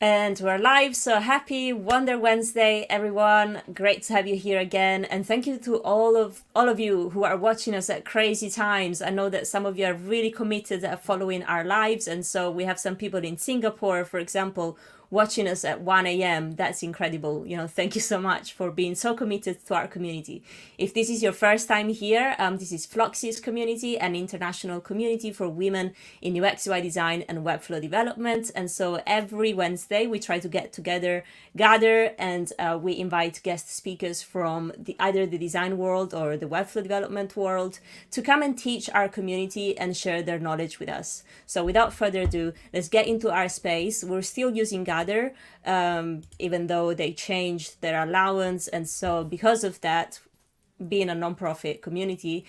And we're live, so happy Wonder Wednesday, everyone! Great to have you here again, and thank you to all of you who are watching us at crazy times. I know that some of you are really committed at following our lives, and so we have some people in Singapore, for example, watching us at 1 a.m. That's incredible. Thank you so much for being so committed to our community. If this is your first time here, this is Floxies community, an international community for women in UX UI design and Webflow development. And so every Wednesday we try to get together, gather, and we invite guest speakers from either the design world or the Webflow development world to come and teach our community and share their knowledge with us. So without further ado, let's get into our space. We're still using Gather, even though they changed their allowance. And so because of that, being a non-profit community,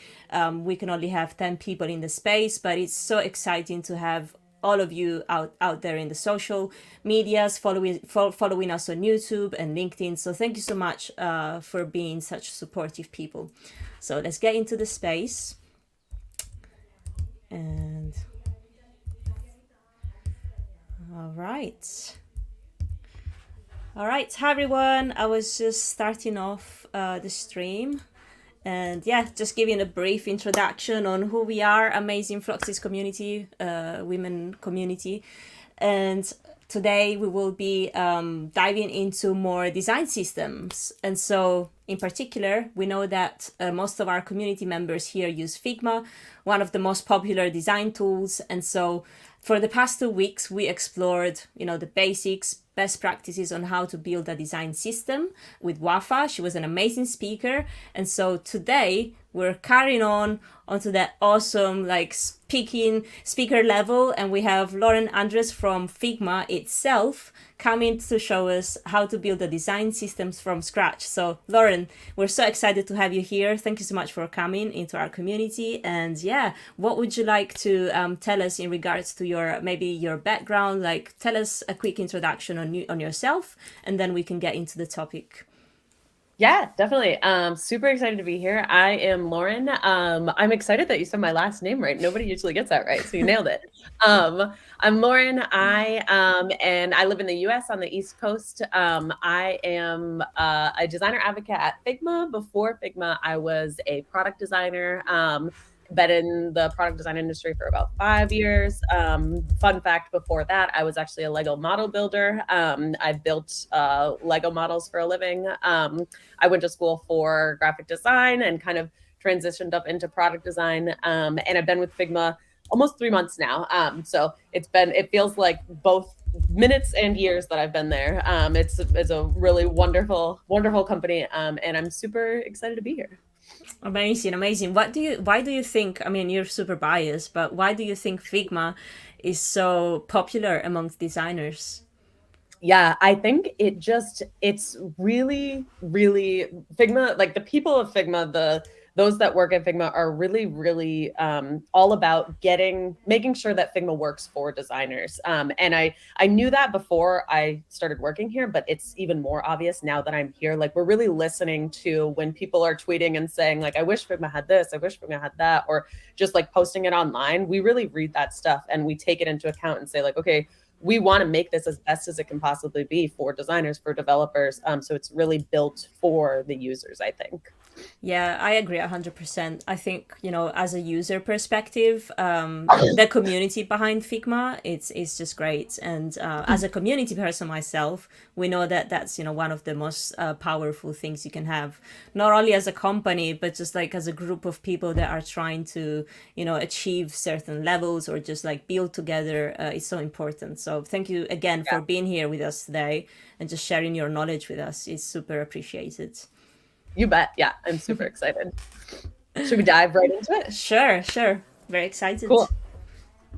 we can only have 10 people in the space, but it's so exciting to have all of you out there in the social medias, following us on YouTube and LinkedIn. So thank you so much for being such supportive people. So let's get into the space. And all right. Hi everyone. I was just starting off the stream. And yeah, just giving a brief introduction on who we are, amazing Floxies community, women community. And today we will be diving into more design systems. And so in particular, we know that most of our community members here use Figma, one of the most popular design tools. And so for the past 2 weeks, we explored, the basics, best practices on how to build a design system with Wafa. She was an amazing speaker. And so today we're carrying on onto that awesome speaker level, and we have Lauren Andres from Figma itself coming to show us how to build the design systems from scratch. So Lauren, we're so excited to have you here. Thank you so much for coming into our community. And yeah, what would you like to tell us in regards to your background? Like, tell us a quick introduction on yourself, and then we can get into the topic. Yeah, definitely. Super excited to be here. I am Lauren. I'm excited that you said my last name right. Nobody usually gets that right, so you nailed it. I'm Lauren. And I live in the U.S. on the East Coast. I am a designer advocate at Figma. Before Figma, I was a product designer. Been in the product design industry for about 5 years. Fun fact, before that, I was actually a Lego model builder. I built Lego models for a living. I went to school for graphic design and kind of transitioned up into product design. And I've been with Figma almost 3 months now. So it feels like both minutes and years that I've been there. It's a really wonderful company. And I'm super excited to be here. Amazing. Why do you think, I mean, you're super biased, but why do you think Figma is so popular amongst designers? Yeah, I think it's really, really Figma, like the people of Figma, those that work at Figma are really, really all about making sure that Figma works for designers. And I knew that before I started working here, but it's even more obvious now that I'm here. Like, we're really listening to when people are tweeting and saying, like, I wish Figma had this, I wish Figma had that, or just like posting it online. We really read that stuff and we take it into account and say, like, okay, we want to make this as best as it can possibly be for designers, for developers. So it's really built for the users, I think. Yeah, I agree 100%. I think, as a user perspective, the community behind Figma, it's just great. And as a community person myself, we know that that's, one of the most powerful things you can have, not only as a company, but just like as a group of people that are trying to, achieve certain levels or just like build together. It's so important. So thank you again for being here with us today and just sharing your knowledge with us. It's super appreciated. You bet. Yeah, I'm super excited. Should we dive right into it? Sure. Very excited. Cool.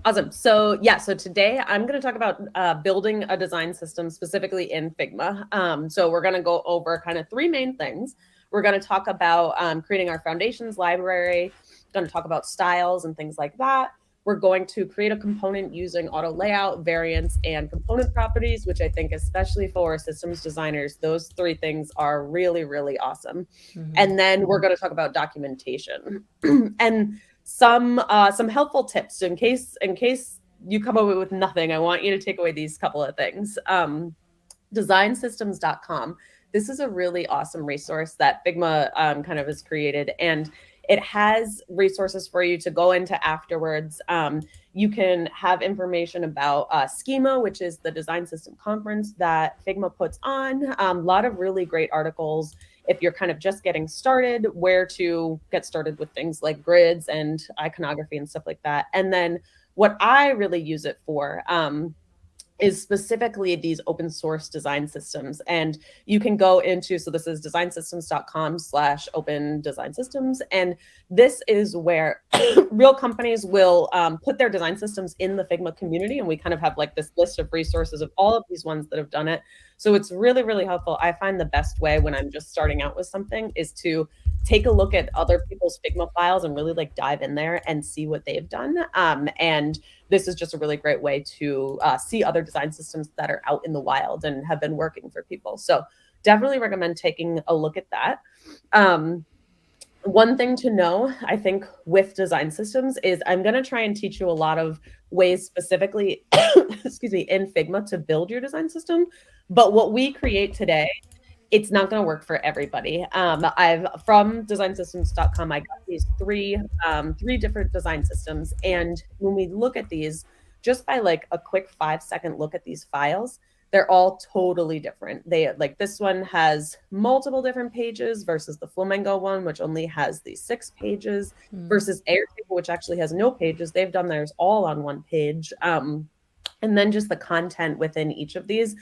Awesome. So today I'm going to talk about building a design system specifically in Figma. So we're going to go over kind of 3 main things. We're going to talk about creating our foundations library, going to talk about styles and things like that. We're going to create a component using auto layout, variants, and component properties, which I think, especially for systems designers, those 3 things are really, really awesome. Mm-hmm. And then we're going to talk about documentation and some helpful tips in case you come away with nothing, I want you to take away these couple of things. Designsystems.com. This is a really awesome resource that Figma kind of has created, and it has resources for you to go into afterwards. You can have information about Schema, which is the design system conference that Figma puts on. A lot of really great articles if you're kind of just getting started, where to get started with things like grids and iconography and stuff like that. And then what I really use it for, is specifically these open source design systems. And you can go into, so this is designsystems.com/open design systems. And this is where real companies will put their design systems in the Figma community. And we kind of have like this list of resources of all of these ones that have done it. So it's really, really helpful. I find the best way when I'm just starting out with something is to take a look at other people's Figma files and really like dive in there and see what they've done. And this is just a really great way to see other design systems that are out in the wild and have been working for people. So definitely recommend taking a look at that. One thing to know, I think, with design systems is I'm going to try and teach you a lot of ways specifically, excuse me, in Figma to build your design system. But what we create today, it's not going to work for everybody. I've from designsystems.com, I got these three different design systems. And when we look at these, just by like a quick 5-second look at these files, they're all totally different. They like this one has multiple different pages versus the Flamingo one, which only has these 6 pages, versus Airtable, which actually has no pages. They've done theirs all on one page. And then just the content within each of these.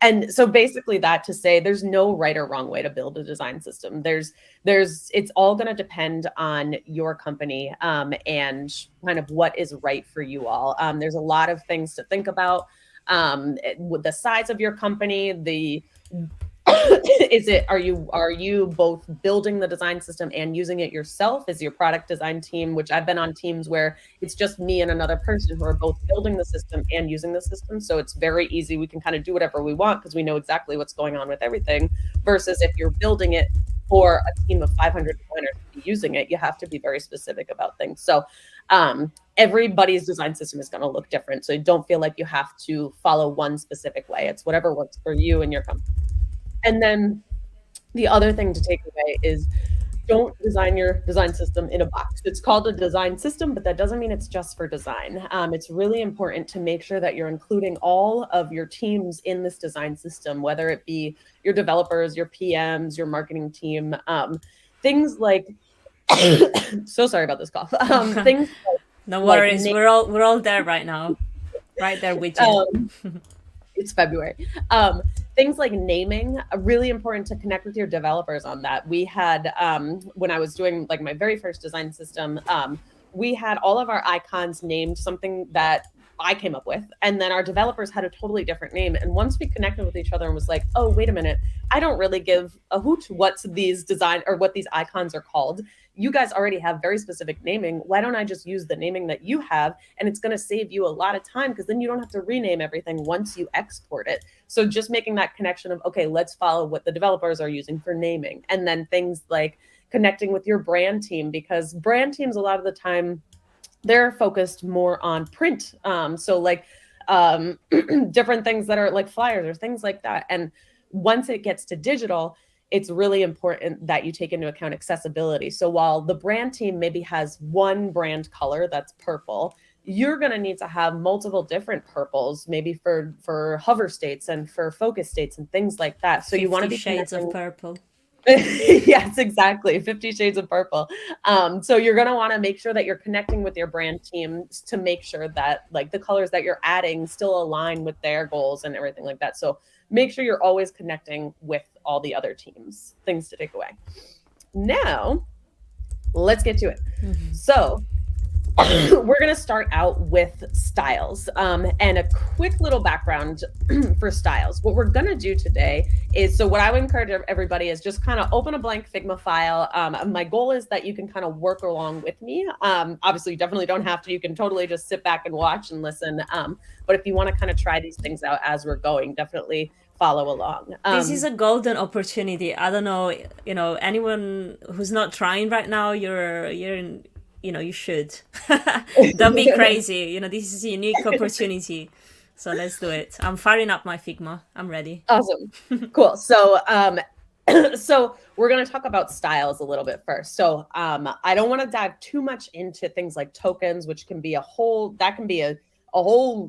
And so basically that to say there's no right or wrong way to build a design system. It's all going to depend on your company and kind of what is right for you all. There's a lot of things to think about with the size of your company, are you both building the design system and using it yourself? Is your product design team, which I've been on teams where it's just me and another person who are both building the system and using the system. So it's very easy. We can kind of do whatever we want because we know exactly what's going on with everything, versus if you're building it for a team of 500 designers to be using it, you have to be very specific about things. So everybody's design system is going to look different. So don't feel like you have to follow one specific way. It's whatever works for you and your company. And then the other thing to take away is don't design your design system in a box. It's called a design system, but that doesn't mean it's just for design. It's really important to make sure that you're including all of your teams in this design system, whether it be your developers, your PMs, your marketing team, things like, so sorry about this cough. Things like, no worries. We're all there right now, right there with you. It's February. Things like naming, really important to connect with your developers on that. We had, when I was doing like my very first design system, we had all of our icons named something that I came up with. And then our developers had a totally different name. And once we connected with each other and was like, oh, wait a minute, I don't really give a hoot what these icons are called. You guys already have very specific naming. Why don't I just use the naming that you have? And it's going to save you a lot of time because then you don't have to rename everything once you export it. So just making that connection of, okay, let's follow what the developers are using for naming. And then things like connecting with your brand team, because brand teams, a lot of the time, they're focused more on print. So like different things that are like flyers or things like that. And once it gets to digital, it's really important that you take into account accessibility. So while the brand team maybe has one brand color that's purple, you're going to need to have multiple different purples, maybe for hover states and for focus states and things like that. So you want to be shades of purple. Yes, exactly. 50 Shades of Purple. So you're going to want to make sure that you're connecting with your brand team to make sure that like the colors that you're adding still align with their goals and everything like that. So make sure you're always connecting with all the other teams. Things to take away. Now, let's get to it. Mm-hmm. So we're going to start out with styles and a quick little background for styles. What we're going to do today is, so what I would encourage everybody is just kind of open a blank Figma file. My goal is that you can kind of work along with me. Obviously, you definitely don't have to. You can totally just sit back and watch and listen. But if you want to kind of try these things out as we're going, definitely follow along. This is a golden opportunity. I don't know, anyone who's not trying right now, you're you should. Don't be crazy. This is a unique opportunity. So let's do it. I'm firing up my Figma. I'm ready. Awesome. Cool. So, so we're going to talk about styles a little bit first. So, I don't want to dive too much into things like tokens, which can be a whole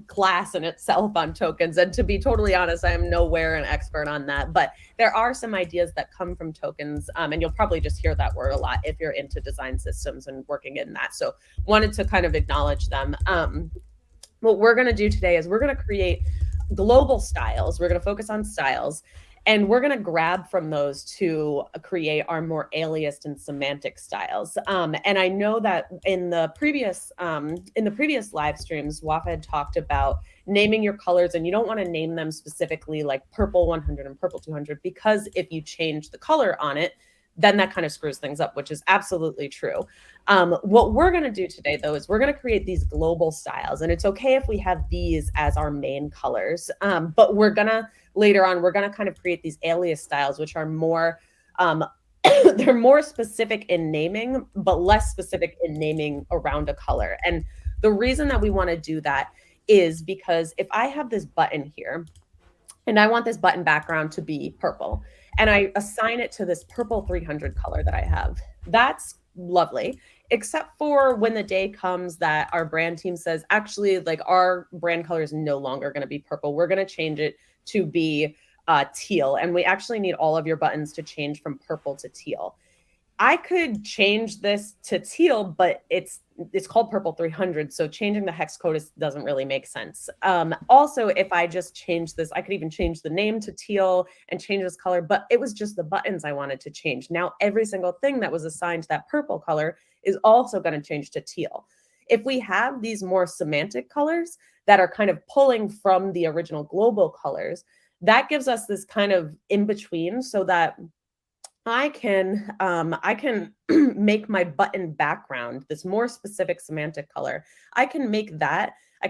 class in itself on tokens. And to be totally honest, I am nowhere an expert on that, but there are some ideas that come from tokens. And you'll probably just hear that word a lot if you're into design systems and working in that. So wanted to kind of acknowledge them. What we're going to do today is we're going to create global styles. We're going to focus on styles, and we're going to grab from those to create our more aliased and semantic styles. And I know that in the previous live streams, Wafa had talked about naming your colors, and you don't want to name them specifically like purple 100 and purple 200, because if you change the color on it, then that kind of screws things up, which is absolutely true. What we're going to do today, though, is we're going to create these global styles. And it's okay if we have these as our main colors, but later on, we're going to kind of create these alias styles, which are more, they're more specific in naming, but less specific in naming around a color. And the reason that we want to do that is because if I have this button here, and I want this button background to be purple, and I assign it to this purple 300 color that I have, that's lovely, except for when the day comes that our brand team says, actually, like, our brand color is no longer going to be purple. We're going to change it to be teal. And we actually need all of your buttons to change from purple to teal. I could change this to teal, but it's called purple 300. So changing the hex code doesn't really make sense. Also, if I just change this, I could even change the name to teal and change this color, but it was just the buttons I wanted to change. Now, every single thing that was assigned to that purple color is also going to change to teal. If we have these more semantic colors that are kind of pulling from the original global colors, that gives us this kind of in between, so that I can make my button background this more specific semantic color. I can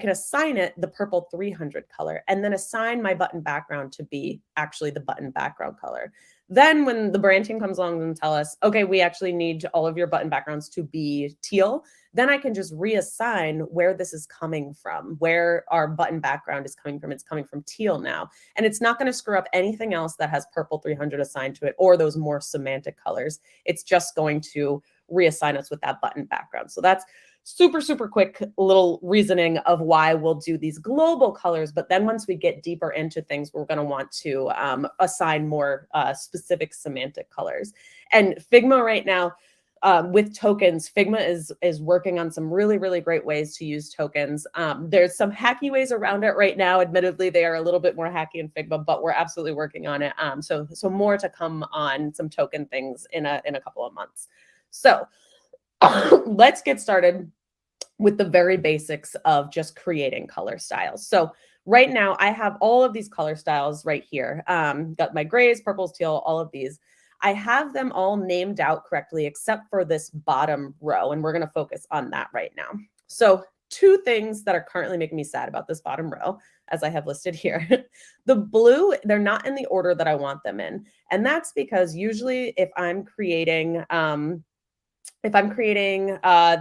assign it the purple 300 color, and then assign my button background to be actually the button background color. Then when the brand team comes along and tell us, okay, we actually need all of your button backgrounds to be teal, then I can just reassign where this is coming from, where our button background is coming from. It's coming from teal now. And it's not going to screw up anything else that has purple 300 assigned to it, or those more semantic colors. It's just going to reassign us with that button background. So that's super, super quick little reasoning of why we'll do these global colors. But then once we get deeper into things, we're going to want to assign more specific semantic colors. And Figma right now, with tokens, Figma is working on some really, really great ways to use tokens. There's some hacky ways around it right now. Admittedly, they are a little bit more hacky in Figma, but we're absolutely working on it. So more to come on some token things in a couple of months. So let's get started with the very basics of just creating color styles. So right now I have all of these color styles right here. Got my grays, purples, teal, all of these. I have them all named out correctly, except for this bottom row. And we're going to focus on that right now. So two things that are currently making me sad about this bottom row, as I have listed here. The blue, they're not in the order that I want them in. And that's because usually if I'm creating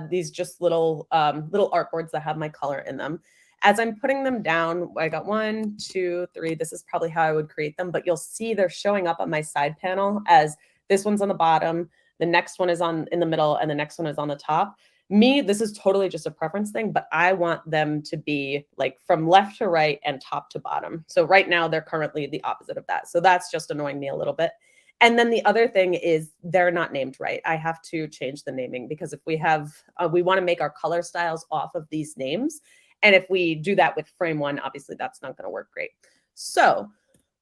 these just little artboards that have my color in them, as I'm putting them down, I got 1, 2, 3. This is probably how I would create them, but you'll see they're showing up on my side panel as this one's on the bottom, the next one is in the middle, and the next one is on the top. This is totally just a preference thing, but I want them to be like from left to right and top to bottom. So right now they're currently the opposite of that. So that's just annoying me a little bit. And then the other thing is they're not named right. I have to change the naming, because if we want to make our color styles off of these names. And if we do that with frame one, obviously that's not going to work great. So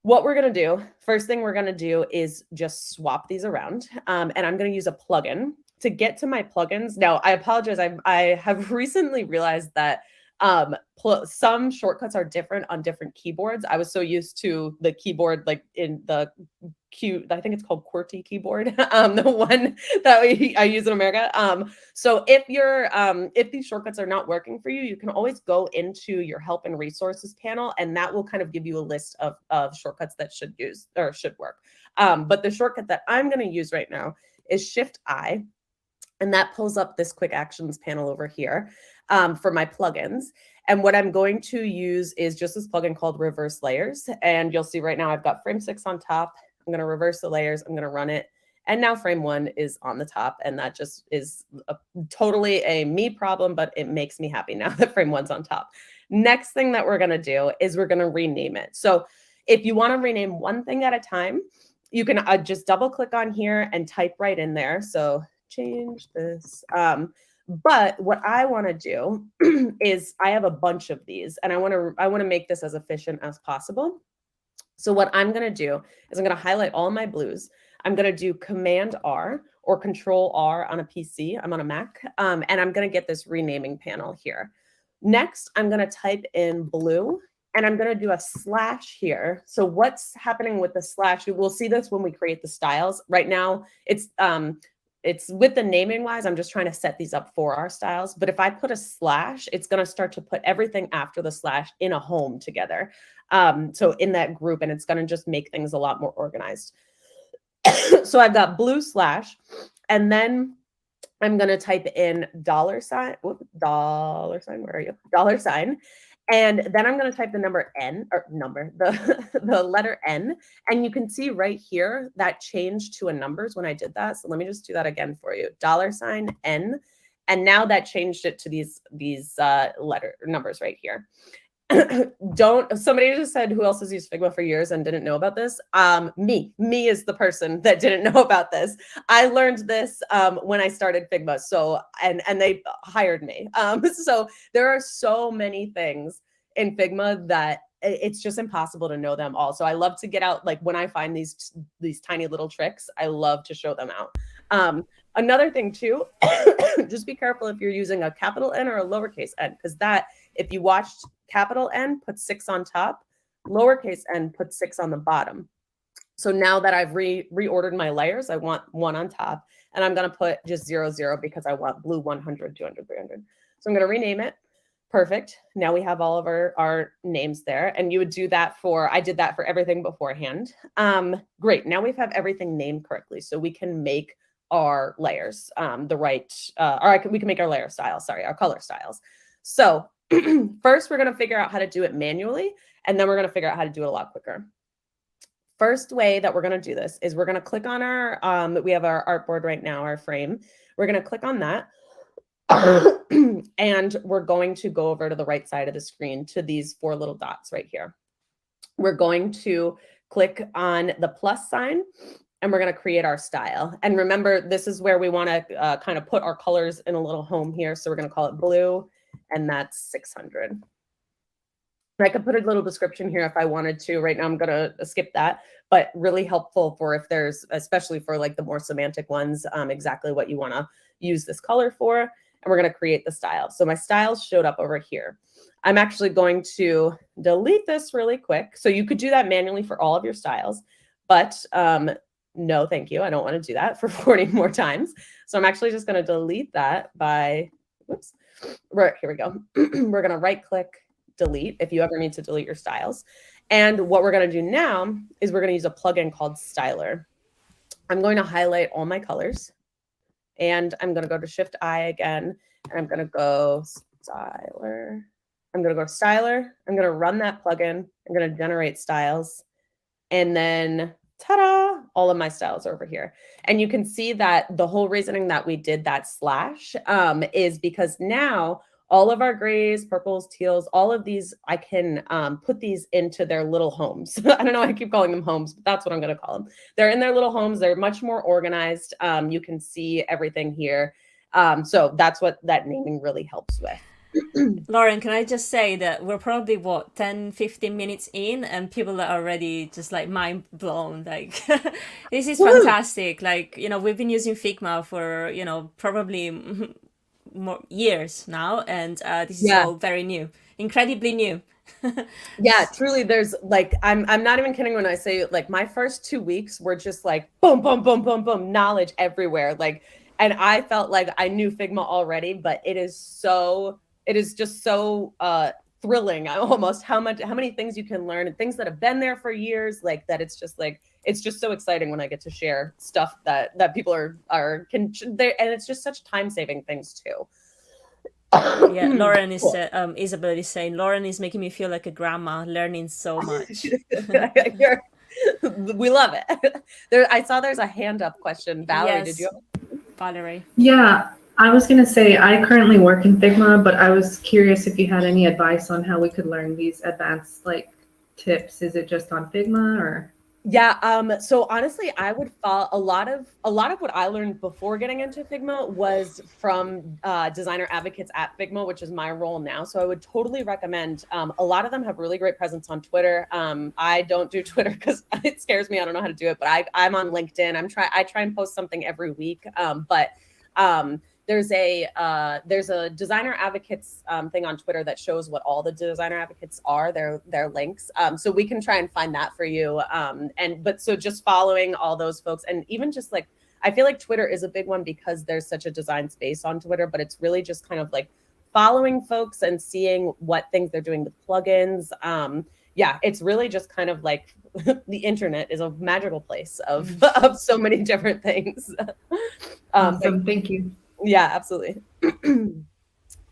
what we're going to do, first thing we're going to do is just swap these around. And I'm going to use a plugin to get to my plugins. Now, I apologize. I have recently realized that some shortcuts are different on different keyboards. I was so used to the keyboard, like in the I think it's called QWERTY keyboard, the one that I use in America. So if these shortcuts are not working for you, you can always go into your help and resources panel, and that will kind of give you a list of shortcuts that should work. But the shortcut that I'm going to use right now is Shift I. And that pulls up this quick actions panel over here for my plugins. And what I'm going to use is just this plugin called reverse layers. And you'll see right now I've got frame 6 on top. I'm going to reverse the layers. I'm going to run it. And now frame 1 is on the top. And that just is totally a me problem, but it makes me happy now that frame 1's on top. Next thing that we're going to do is we're going to rename it. So if you want to rename one thing at a time, you can just double click on here and type right in there. So change this. But what I want to do is I have a bunch of these and I want to make this as efficient as possible. So what I'm going to do is I'm going to highlight all my blues. I'm going to do Command R or Control R on a PC. I'm on a Mac. And I'm going to get this renaming panel here. Next, I'm going to type in blue and I'm going to do a slash here. So what's happening with the slash? We'll see this when we create the styles. Right now, it's with the naming wise, I'm just trying to set these up for our styles. But if I put a slash, it's going to start to put everything after the slash in a home together. So in that group, and it's going to just make things a lot more organized. So I've got blue slash, and then I'm going to type in dollar sign, where are you? Dollar sign. And then I'm going to type the the letter N. And you can see right here that changed to a numbers when I did that. So let me just do that again for you. $N. And now that changed it to these numbers right here. Somebody just said, who else has used Figma for years and didn't know about this? Me is the person that didn't know about this. I learned this when I started Figma. So, and they hired me. So there are so many things in Figma that it's just impossible to know them all. So I love to get out, like when I find these tiny little tricks, I love to show them out. Another thing too, just be careful if you're using a capital N or a lowercase n, because that, if you watched capital N, put 6 on top, lowercase n, put 6 on the bottom. So now that I've reordered my layers, I want 1 on top, and I'm going to put just 0, 0 because I want blue 100, 200, 300. So I'm going to rename it. Perfect. Now we have all of our names there, and you would do that I did that for everything beforehand. Great. Now we have everything named correctly, so we can make our layers we can make our layer styles, our color styles. So first, we're going to figure out how to do it manually, and then we're going to figure out how to do it a lot quicker. First way that we're going to do this is we're going to click on we have our artboard right now, our frame. We're going to click on that. And we're going to go over to the right side of the screen to these 4 little dots right here. We're going to click on the plus sign, and we're going to create our style. And remember, this is where we want to kind of put our colors in a little home here. So we're going to call it blue, and that's 600. I could put a little description here if I wanted to. Right now, I'm going to skip that, but really helpful for if there's, especially for like the more semantic ones, exactly what you want to use this color for. And we're going to create the style. So my styles showed up over here. I'm actually going to delete this really quick. So you could do that manually for all of your styles, but no, thank you. I don't want to do that for 40 more times. So I'm actually just going to delete that by, whoops, right, here we go. We're going to right click, delete, if you ever need to delete your styles. And what we're going to do now is we're going to use a plugin called Styler. I'm going to highlight all my colors, and I'm going to go to Shift I again, and I'm going to go Styler. I'm going to go to Styler. I'm going to run that plugin. I'm going to generate styles, and then ta-da, all of my styles are over here. And you can see that the whole reasoning that we did that slash is because now all of our grays, purples, teals, all of these, I can put these into their little homes. I don't know why I keep calling them homes, but that's what I'm going to call them. They're in their little homes. They're much more organized. You can see everything here. So that's what that naming really helps with. Lauren, can I just say that we're probably 10, 15 minutes in, and people are already just like mind blown. Like, this is fantastic. Like, we've been using Figma for, probably more years now, and this is all very new, incredibly new. Yeah, truly. There's like, I'm not even kidding when I say like my first 2 weeks were just like boom, boom, boom, boom, boom, knowledge everywhere. Like, and I felt like I knew Figma already, but it is just so thrilling almost how many things you can learn, and things that have been there for years, like that. It's just like, it's just so exciting when I get to share stuff that people and it's just such time-saving things too. Yeah, Lauren is Cool. Isabel is saying Lauren is making me feel like a grandma, learning so much. We love it. I saw there's a hand up question. Valerie, did you Yes, Valerie. Yeah, I was going to say I currently work in Figma, but I was curious if you had any advice on how we could learn these advanced like tips. Is it just on Figma or? Yeah, so honestly, I would follow a lot of what I learned before getting into Figma was from designer advocates at Figma, which is my role now. So I would totally recommend. A lot of them have really great presence on Twitter. I don't do Twitter because it scares me. I don't know how to do it, but I'm on LinkedIn. I try and post something every week. There's a designer advocates thing on Twitter that shows what all the designer advocates are, their links. So we can try and find that for you. So just following all those folks, and even just like, I feel like Twitter is a big one because there's such a design space on Twitter, but it's really just kind of like following folks and seeing what things they're doing with plugins. Yeah, it's really just kind of like the internet is a magical place of so many different things. Awesome, thank you. Yeah, absolutely.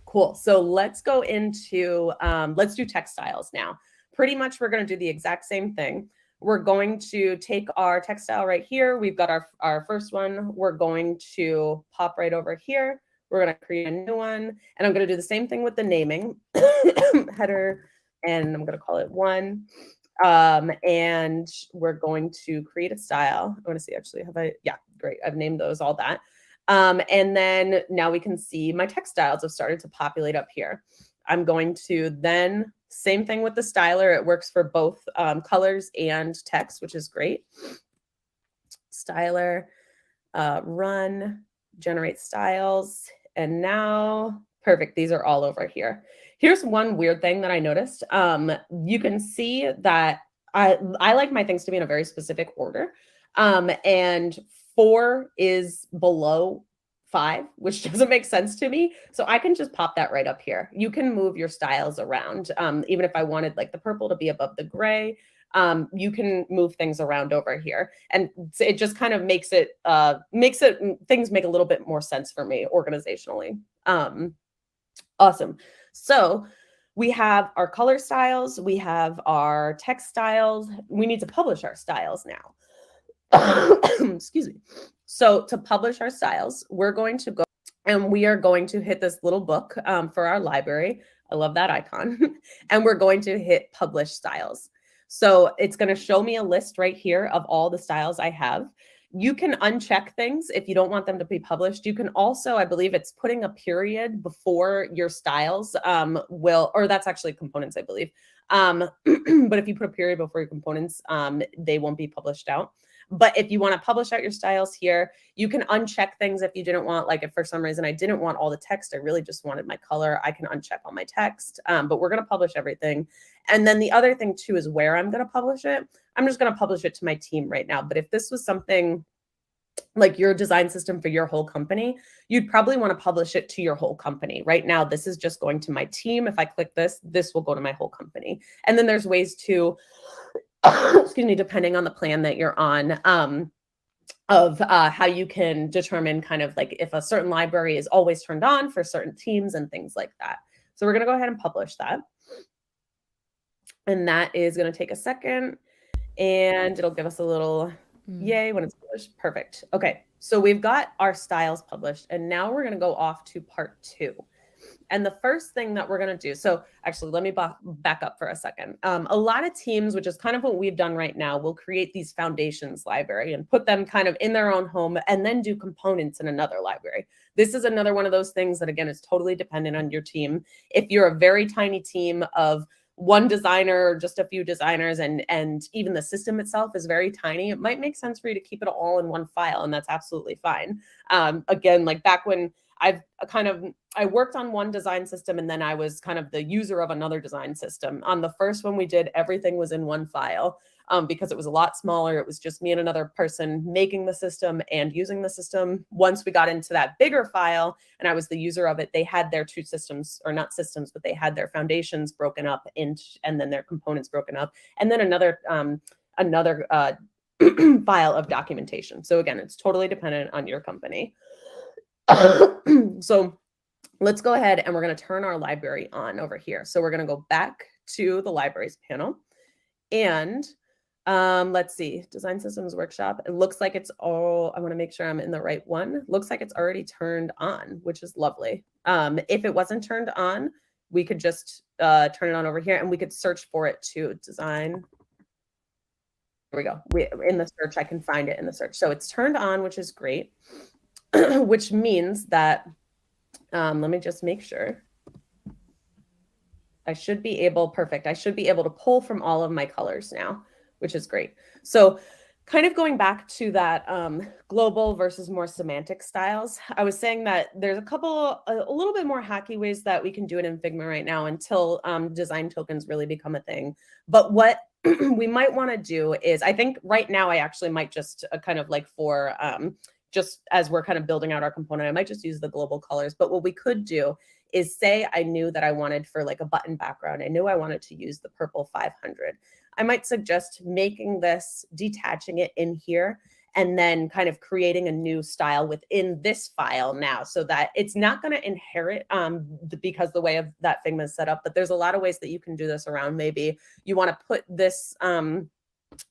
Cool. So let's go into, let's do textiles now. Pretty much we're going to do the exact same thing. We're going to take our textile right here. We've got our first one. We're going to pop right over here. We're going to create a new one. And I'm going to do the same thing with the naming. Header, and I'm going to call it 1. And we're going to create a style. I want to see, actually, yeah, great. I've named those, all that. And then now we can see my textiles have started to populate up here. I'm going to then, same thing with the styler. It works for both colors and text, which is great. Styler, run, generate styles. And now, perfect. These are all over here. Here's one weird thing that I noticed. You can see that I like my things to be in a very specific order. And 4 is below 5, which doesn't make sense to me. So I can just pop that right up here. You can move your styles around. Even if I wanted like the purple to be above the gray, you can move things around over here. And it just kind of makes it, things make a little bit more sense for me organizationally. Awesome. So we have our color styles, we have our text styles. We need to publish our styles now. Excuse me. So to publish our styles, we're going to go and we are going to hit this little book for our library. I love that icon. And we're going to hit publish styles. So it's going to show me a list right here of all the styles I have. You can uncheck things if you don't want them to be published. You can also, I believe it's putting a period before your styles or that's actually components, I believe. But if you put a period before your components, they won't be published out. But if you want to publish out your styles here, you can uncheck things if you didn't want, like if for some reason I didn't want all the text, I really just wanted my color, I can uncheck all my text, but we're going to publish everything. And then the other thing too is where I'm going to publish it. I'm just going to publish it to my team right now. But if this was something like your design system for your whole company, you'd probably want to publish it to your whole company. Right now, this is just going to my team. If I click this, this will go to my whole company. And then there's ways to, excuse me, depending on the plan that you're on, of how you can determine kind of like if a certain library is always turned on for certain teams and things like that. So we're going to go ahead and publish that. And that is going to take a second and it'll give us a little yay when it's published. Perfect. Okay. So we've got our styles published and now we're going to go off to part 2. And the first thing that we're going to do, so actually, let me back up for a second. A lot of teams, which is kind of what we've done right now, will create these foundations library and put them kind of in their own home and then do components in another library. This is another one of those things that, again, is totally dependent on your team. If you're a very tiny team of one designer or just a few designers and even the system itself is very tiny, it might make sense for you to keep it all in one file, and that's absolutely fine. Again, like back when I worked on one design system and then I was kind of the user of another design system. On the first one we did, everything was in one file because it was a lot smaller. It was just me and another person making the system and using the system. Once we got into that bigger file and I was the user of it, they had their 2 systems, or not systems, but they had their foundations broken up and then their components broken up. And then another file of documentation. So again, it's totally dependent on your company. So let's go ahead and we're going to turn our library on over here. So we're going to go back to the libraries panel, and let's see, design systems workshop. It looks like it's all, I want to make sure I'm in the right one. Looks like it's already turned on, which is lovely. If it wasn't turned on, we could just turn it on over here, and we could search for it to design. Here we go. In the search, I can find it in the search. So it's turned on, which is great, which means that, let me just make sure. I should be able, perfect. I should be able to pull from all of my colors now, which is great. So kind of going back to that global versus more semantic styles, I was saying that there's a little bit more hacky ways that we can do it in Figma right now until design tokens really become a thing. But what we might want to do is, I think right now I actually might just kind of like for just as we're kind of building out our component, I might just use the global colors. But what we could do is say I knew that I wanted for like a button background, I knew I wanted to use the purple 500. I might suggest making this, detaching it in here, and then kind of creating a new style within this file now, so that it's not going to inherit because the way of that Figma is set up. But there's a lot of ways that you can do this around. Maybe you want to put this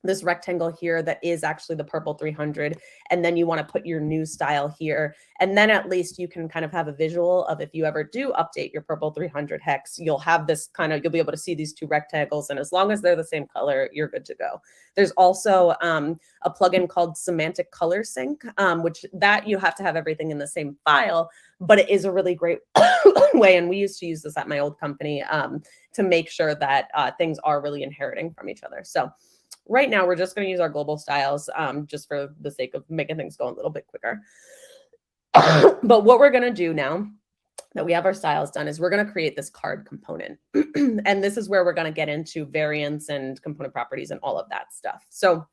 this rectangle here that is actually the purple 300, and then you want to put your new style here, and then at least you can kind of have a visual of, if you ever do update your purple 300 hex, you'll have this kind of, you'll be able to see these two rectangles, and as long as they're the same color, you're good to go. There's also a plugin called Semantic Color Sync, which that you have to have everything in the same file, but it is a really great way, and we used to use this at my old company to make sure that things are really inheriting from each other. So right now, we're just going to use our global styles just for the sake of making things go a little bit quicker. But what we're going to do now that we have our styles done is we're going to create this card component. And this is where we're going to get into variants and component properties and all of that stuff. So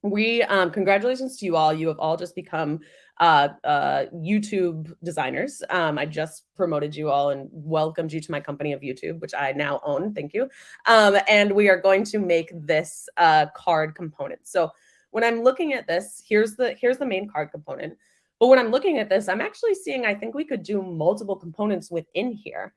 we congratulations to you all. You have all just become YouTube designers. I just promoted you all and welcomed you to my company of YouTube, which I now own. Thank you. And we are going to make this card component. So when I'm looking at this, here's the main card component. But when I'm looking at this, I'm actually seeing, I think we could do multiple components within here.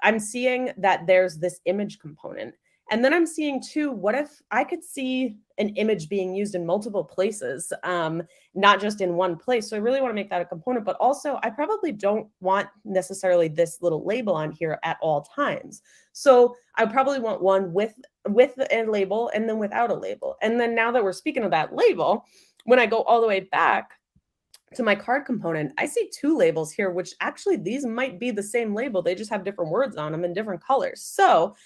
I'm seeing that there's this image component. And then I'm seeing too, what if I could see an image being used in multiple places, not just in one place. So I really want to make that a component, but also I probably don't want necessarily this little label on here at all times. So I probably want one with a label and then without a label. And then now that we're speaking of that label, when I go all the way back to my card component, I see two labels here, which actually these might be the same label. They just have different words on them in different colors. So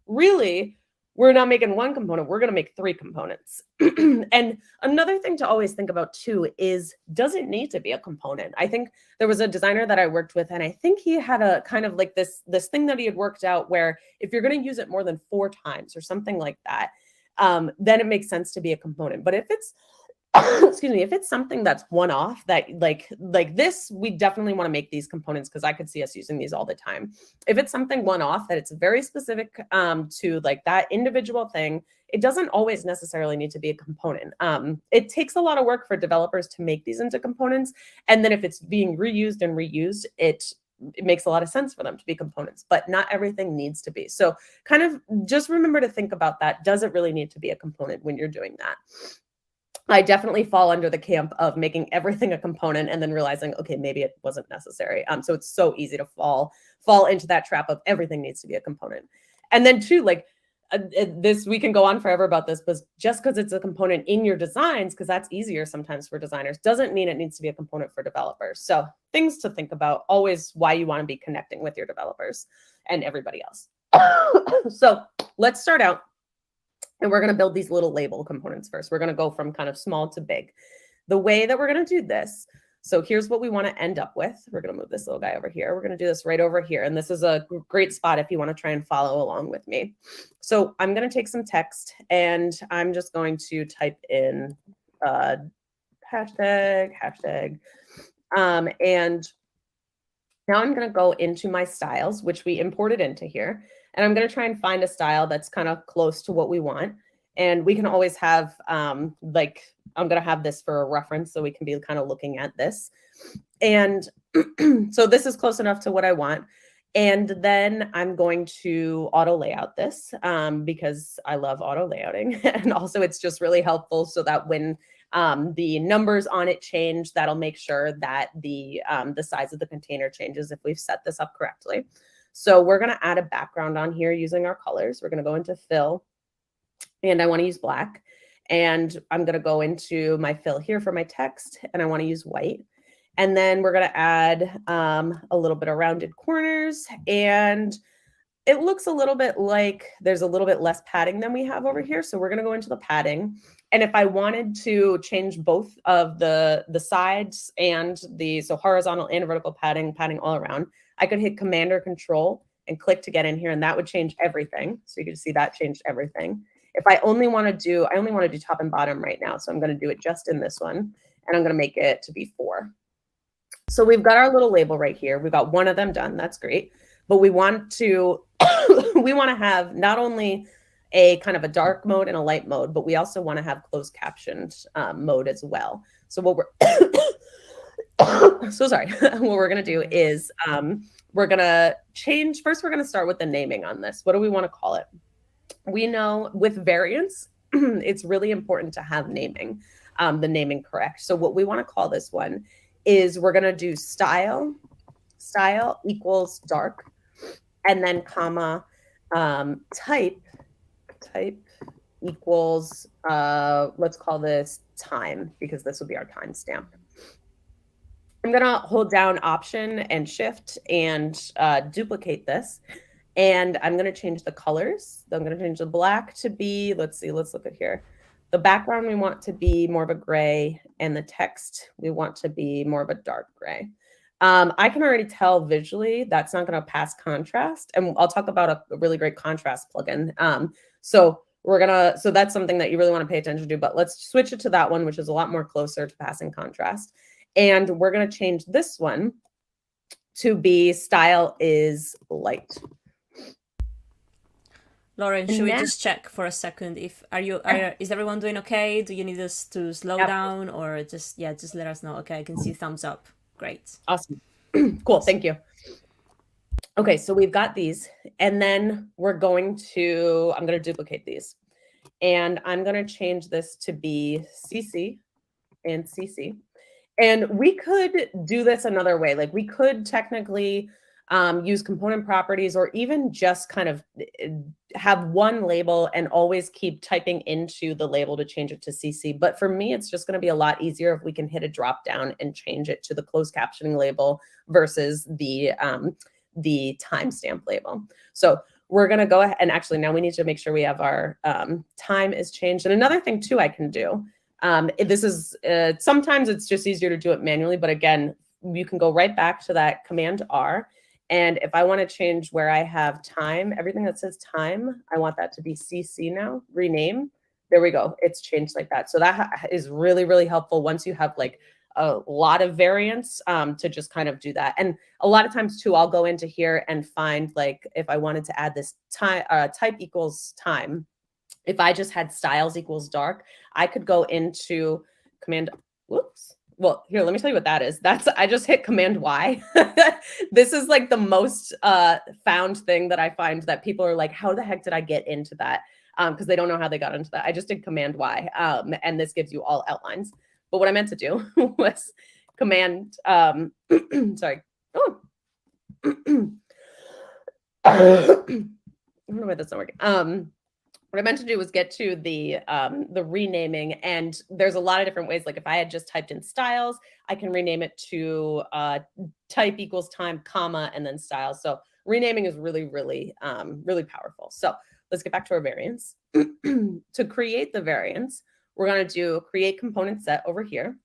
really, we're not making one component, we're going to make three components. And another thing to always think about too is, does it need to be a component? I think there was a designer that I worked with, and I think he had a kind of like this thing that he had worked out where if you're going to use it more than 4 times or something like that, then it makes sense to be a component. But if it's excuse me, if it's something that's one-off, that like this, we definitely want to make these components because I could see us using these all the time. If it's something one-off that it's very specific to like that individual thing, it doesn't always necessarily need to be a component. It takes a lot of work for developers to make these into components, and then if it's being reused and reused, it makes a lot of sense for them to be components, but not everything needs to be. So kind of just remember to think about that. Does it really need to be a component when you're doing that? I definitely fall under the camp of making everything a component and then realizing, okay, maybe it wasn't necessary. So it's so easy to fall into that trap of everything needs to be a component. And then too, like this, we can go on forever about this, but just because it's a component in your designs, because that's easier sometimes for designers, doesn't mean it needs to be a component for developers. So things to think about, always why you want to be connecting with your developers and everybody else. So let's start out. And we're going to build these little label components first. We're going to go from kind of small to big. The way that we're going to do this, so here's what we want to end up with. We're going to move this little guy over here. We're going to do this right over here. And this is a great spot if you want to try and follow along with me. So I'm going to take some text and I'm just going to type in hashtag. And now I'm going to go into my styles, which we imported into here. And I'm going to try and find a style that's kind of close to what we want. And we can always have, like, I'm going to have this for a reference so we can be kind of looking at this. And so this is close enough to what I want. And then I'm going to auto layout this because I love auto layouting. And also it's just really helpful so that when the numbers on it change, that'll make sure that the size of the container changes if we've set this up correctly. So we're going to add a background on here using our colors. We're going to go into fill, and I want to use black. And I'm going to go into my fill here for my text, and I want to use white. And then we're going to add a little bit of rounded corners, and it looks a little bit like there's a little bit less padding than we have over here. So we're going to go into the padding. And if I wanted to change both of the sides and so horizontal and vertical padding all around, I could hit Command or Control and click to get in here, and that would change everything. So you can see that changed everything. If I only want to do top and bottom right now. So I'm going to do it just in this one, and I'm going to make it to be 4. So we've got our little label right here. We've got one of them done. That's great. But we want to have not only a kind of a dark mode and a light mode, but we also want to have closed captioned mode as well. So what we're what we're going to do is we're going to change. First, we're going to start with the naming on this. What do we want to call it? We know with variants, it's really important to have naming, the naming correct. So what we want to call this one is we're going to do style equals dark, and then comma, type equals, let's call this time, because this will be our timestamp. I'm going to hold down Option and Shift and duplicate this. And I'm going to change the colors. I'm going to change the black to be, let's look at here. The background we want to be more of a gray, and the text we want to be more of a dark gray. I can already tell visually that's not going to pass contrast, and I'll talk about a really great contrast plugin. So that's something that you really want to pay attention to, but let's switch it to that one, which is a lot more closer to passing contrast. And we're going to change this one to be style is light. Lauren, should we just check for a second if is everyone doing okay? Do you need us to slow down, or just let us know? Okay, I can see thumbs up. Great. Awesome. Cool. Thank you. Okay, so we've got these, and then I'm going to duplicate these, and I'm going to change this to be CC and CC. And we could do this another way. Like we could technically use component properties, or even just kind of have one label and always keep typing into the label to change it to CC. But for me, it's just going to be a lot easier if we can hit a drop down and change it to the closed captioning label versus the timestamp label. So we're going to go ahead, and actually now we need to make sure we have our time is changed. And another thing too I can do, this is sometimes it's just easier to do it manually, but again, you can go right back to that Command R. And if I want to change where I have time, everything that says time, I want that to be CC now, rename. There we go. It's changed like that. So that is really, really helpful once you have like a lot of variants to just kind of do that. And a lot of times too, I'll go into here and find, like, if I wanted to add this time, type equals time, if I just had styles equals dark, I could go into Command, whoops. Well, here, let me tell you what that is. I just hit Command Y. This is like the most found thing that I find that people are like, how the heck did I get into that? Because they don't know how they got into that. I just did Command Y, and this gives you all outlines. But what I meant to do was Command, sorry. Oh. I don't know why that's not working. What I meant to do was get to the renaming, and there's a lot of different ways. Like if I had just typed in styles, I can rename it to type equals time, comma, and then styles. So renaming is really, really, really powerful. So let's get back to our variants. To create the variants, we're going to do create component set over here.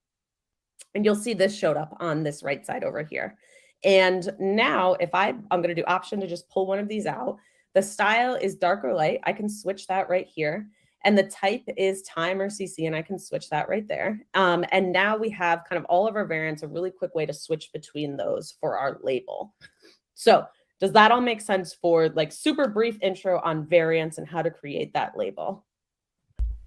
And you'll see this showed up on this right side over here. And now if I'm going to do option to just pull one of these out. The style is dark or light. I can switch that right here. And the type is time or CC, and I can switch that right there. And now we have kind of all of our variants, a really quick way to switch between those for our label. So does that all make sense for like super brief intro on variants and how to create that label?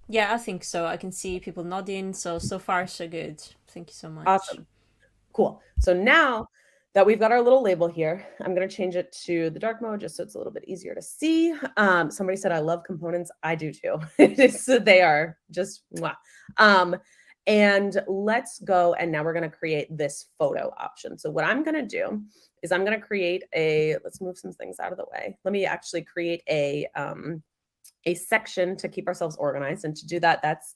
Yeah, I think so. I can see people nodding. So far, so good. Thank you so much. Awesome. Cool. So now that we've got our little label here, I'm going to change it to the dark mode just so it's a little bit easier to see. Somebody said, I love components. I do too. They are just, mwah. And let's go. And now we're going to create this photo option. So what I'm going to do is I'm going to create let's move some things out of the way. Let me actually create a section to keep ourselves organized. And to do that, that's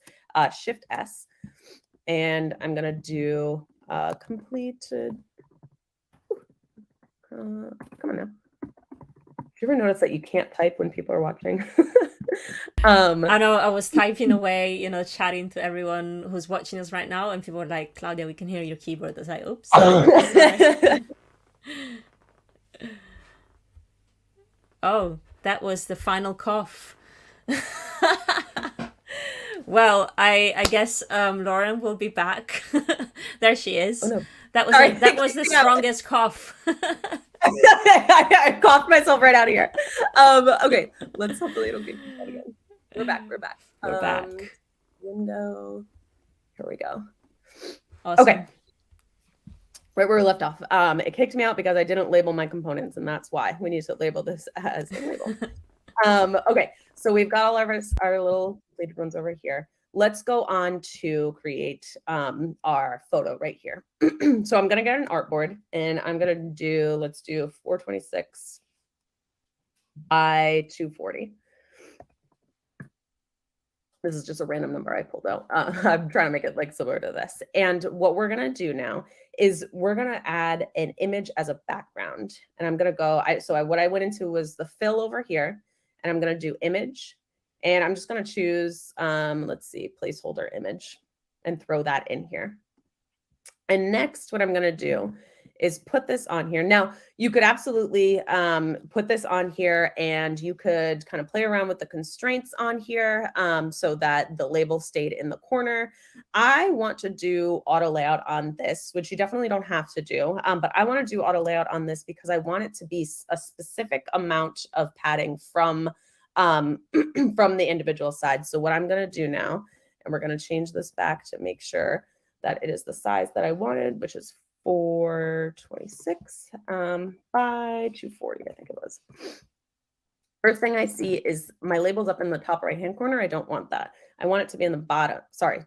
Shift S. And I'm going to do completed. Come on now. Did you ever notice that you can't type when people are watching? I know I was typing away, chatting to everyone who's watching us right now, and people were like, Claudia, we can hear your keyboard. I was like, oops. Sorry. Oh, that was the final cough. Well, I guess Lauren will be back. There she is. Oh, no. That was the strongest cough. I coughed myself right out of here. Okay, let's hopefully it'll get that again. We're back. We're back. Window. Here we go. Awesome. Okay. Right where we left off. It kicked me out because I didn't label my components, and that's why we need to label this as a label. Okay, so we've got all of our little completed ones over here. Let's go on to create our photo right here. So I'm gonna get an artboard, and I'm gonna let's do 426 by 240. This is just a random number I pulled out. I'm trying to make it like similar to this. And what we're gonna do now is we're gonna add an image as a background. And I'm gonna go, what I went into was the fill over here, and I'm gonna do image. And I'm just gonna choose, let's see, placeholder image, and throw that in here. And next, what I'm gonna do is put this on here. Now, you could absolutely put this on here, and you could kind of play around with the constraints on here so that the label stayed in the corner. I want to do auto layout on this, which you definitely don't have to do, but I want to do auto layout on this because I want it to be a specific amount of padding from the individual side. So what I'm going to do now, and we're going to change this back to make sure that it is the size that I wanted, which is 426 by 240, I think it was. First thing I see is my label's up in the top right-hand corner. I don't want that. I want it to be in the bottom,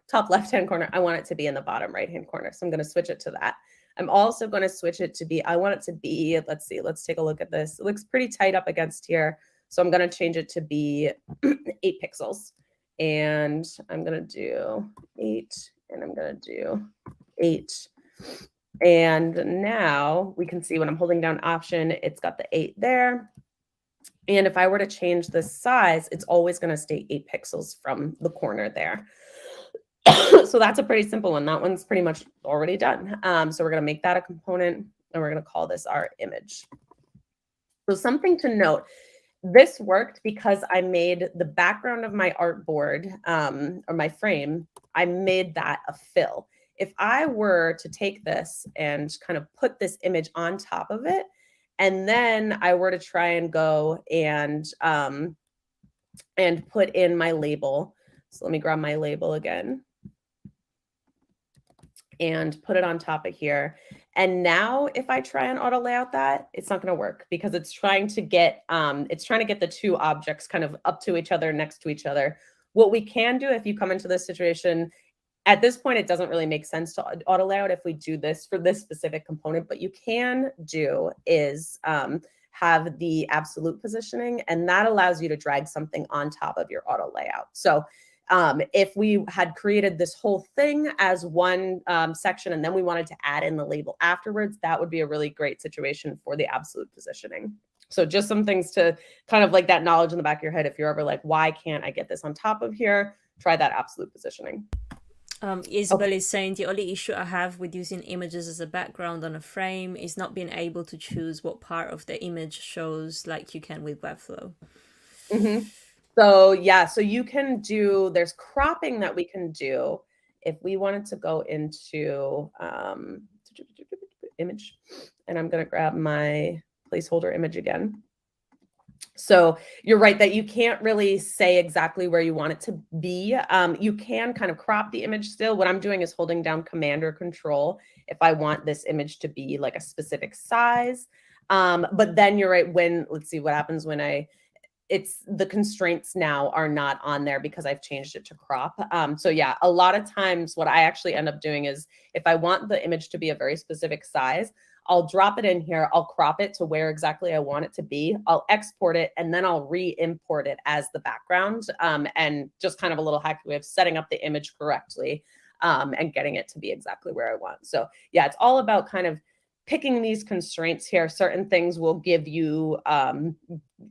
top left-hand corner. I want it to be in the bottom right-hand corner. So I'm going to switch it to that. I'm also going to switch it to be, I want it to be, let's see, let's take a look at this. It looks pretty tight up against here. So I'm going to change it to be 8 pixels. And I'm going to do 8, and I'm going to do 8. And now we can see when I'm holding down Option, it's got the 8 there. And if I were to change the size, it's always going to stay 8 pixels from the corner there. So that's a pretty simple one. That one's pretty much already done. So we're going to make that a component, and we're going to call this our image. So something to note, this worked because I made the background of my artboard or my frame, I made that a fill. If I were to take this and kind of put this image on top of it, and then I were to try and go and put in my label. So let me grab my label again and put it on top of here. And now if I try and auto layout that, it's not going to work because it's trying to get the two objects kind of up to each other, next to each other. What we can do if you come into this situation, at this point, it doesn't really make sense to auto layout if we do this for this specific component. But you can do is have the absolute positioning, and that allows you to drag something on top of your auto layout. So if we had created this whole thing as one section and then we wanted to add in the label afterwards, that would be a really great situation for the absolute positioning. So just some things to kind of like that knowledge in the back of your head. If you're ever like, why can't I get this on top of here? Try that absolute positioning. Isabel is saying the only issue I have with using images as a background on a frame is not being able to choose what part of the image shows like you can with Webflow. Mm-hmm. So yeah, so you can do, there's cropping that we can do if we wanted to go into image, and I'm going to grab my placeholder image again. So you're right that you can't really say exactly where you want it to be. You can kind of crop the image still. What I'm doing is holding down Command or Control if I want this image to be like a specific size. But then you're right, let's see what happens when it's the constraints now are not on there because I've changed it to crop. So yeah, a lot of times what I actually end up doing is if I want the image to be a very specific size, I'll drop it in here, I'll crop it to where exactly I want it to be, I'll export it, and then I'll re-import it as the background, and just kind of a little hacky way of setting up the image correctly, and getting it to be exactly where I want. So yeah, it's all about kind of picking these constraints here. Certain things will give you,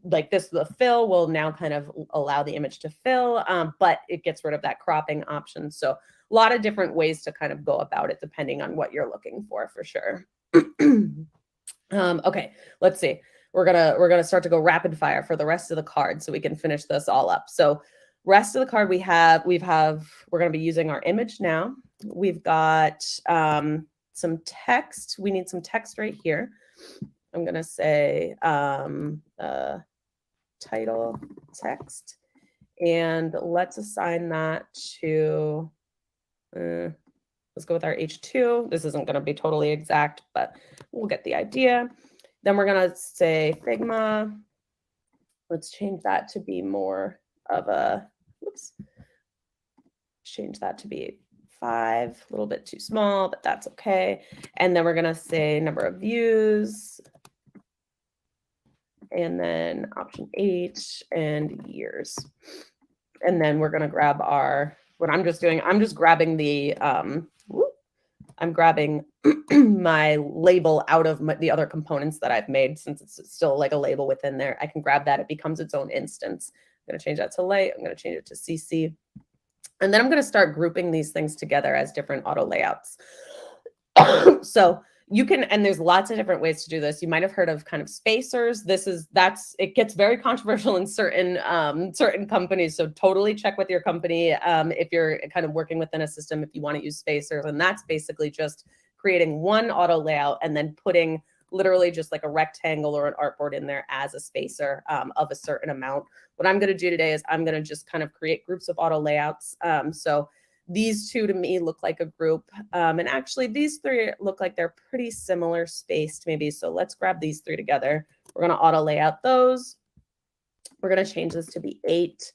like this, the fill will now kind of allow the image to fill, but it gets rid of that cropping option. So a lot of different ways to kind of go about it depending on what you're looking for sure. Okay, let's see. We're gonna start to go rapid fire for the rest of the card so we can finish this all up. So rest of the card we're gonna be using our image now. We've got some text. We need some text right here. I'm gonna say title text, and let's assign that to let's go with our H2. This isn't going to be totally exact, but we'll get the idea. Then we're going to say Figma. Let's change that to be more of a, change that to be 5, a little bit too small, but that's okay. And then we're going to say number of views, and then option 8 and years. And then we're going to grab what I'm just doing, I'm just grabbing the, I'm grabbing my label out of the other components that I've made, since it's still like a label within there. I can grab that. It becomes its own instance. I'm going to change that to light. I'm going to change it to CC. And then I'm going to start grouping these things together as different auto layouts. So you can, and there's lots of different ways to do this. You might have heard of kind of spacers. It gets very controversial in certain companies. So totally check with your company if you're kind of working within a system, if you want to use spacers. And that's basically just creating one auto layout and then putting literally just like a rectangle or an artboard in there as a spacer of a certain amount. What I'm going to do today is I'm going to just kind of create groups of auto layouts. So these two to me look like a group. And actually these 3 look like they're pretty similar spaced maybe. So let's grab these 3 together. We're going to auto layout those. We're going to change this to be 8.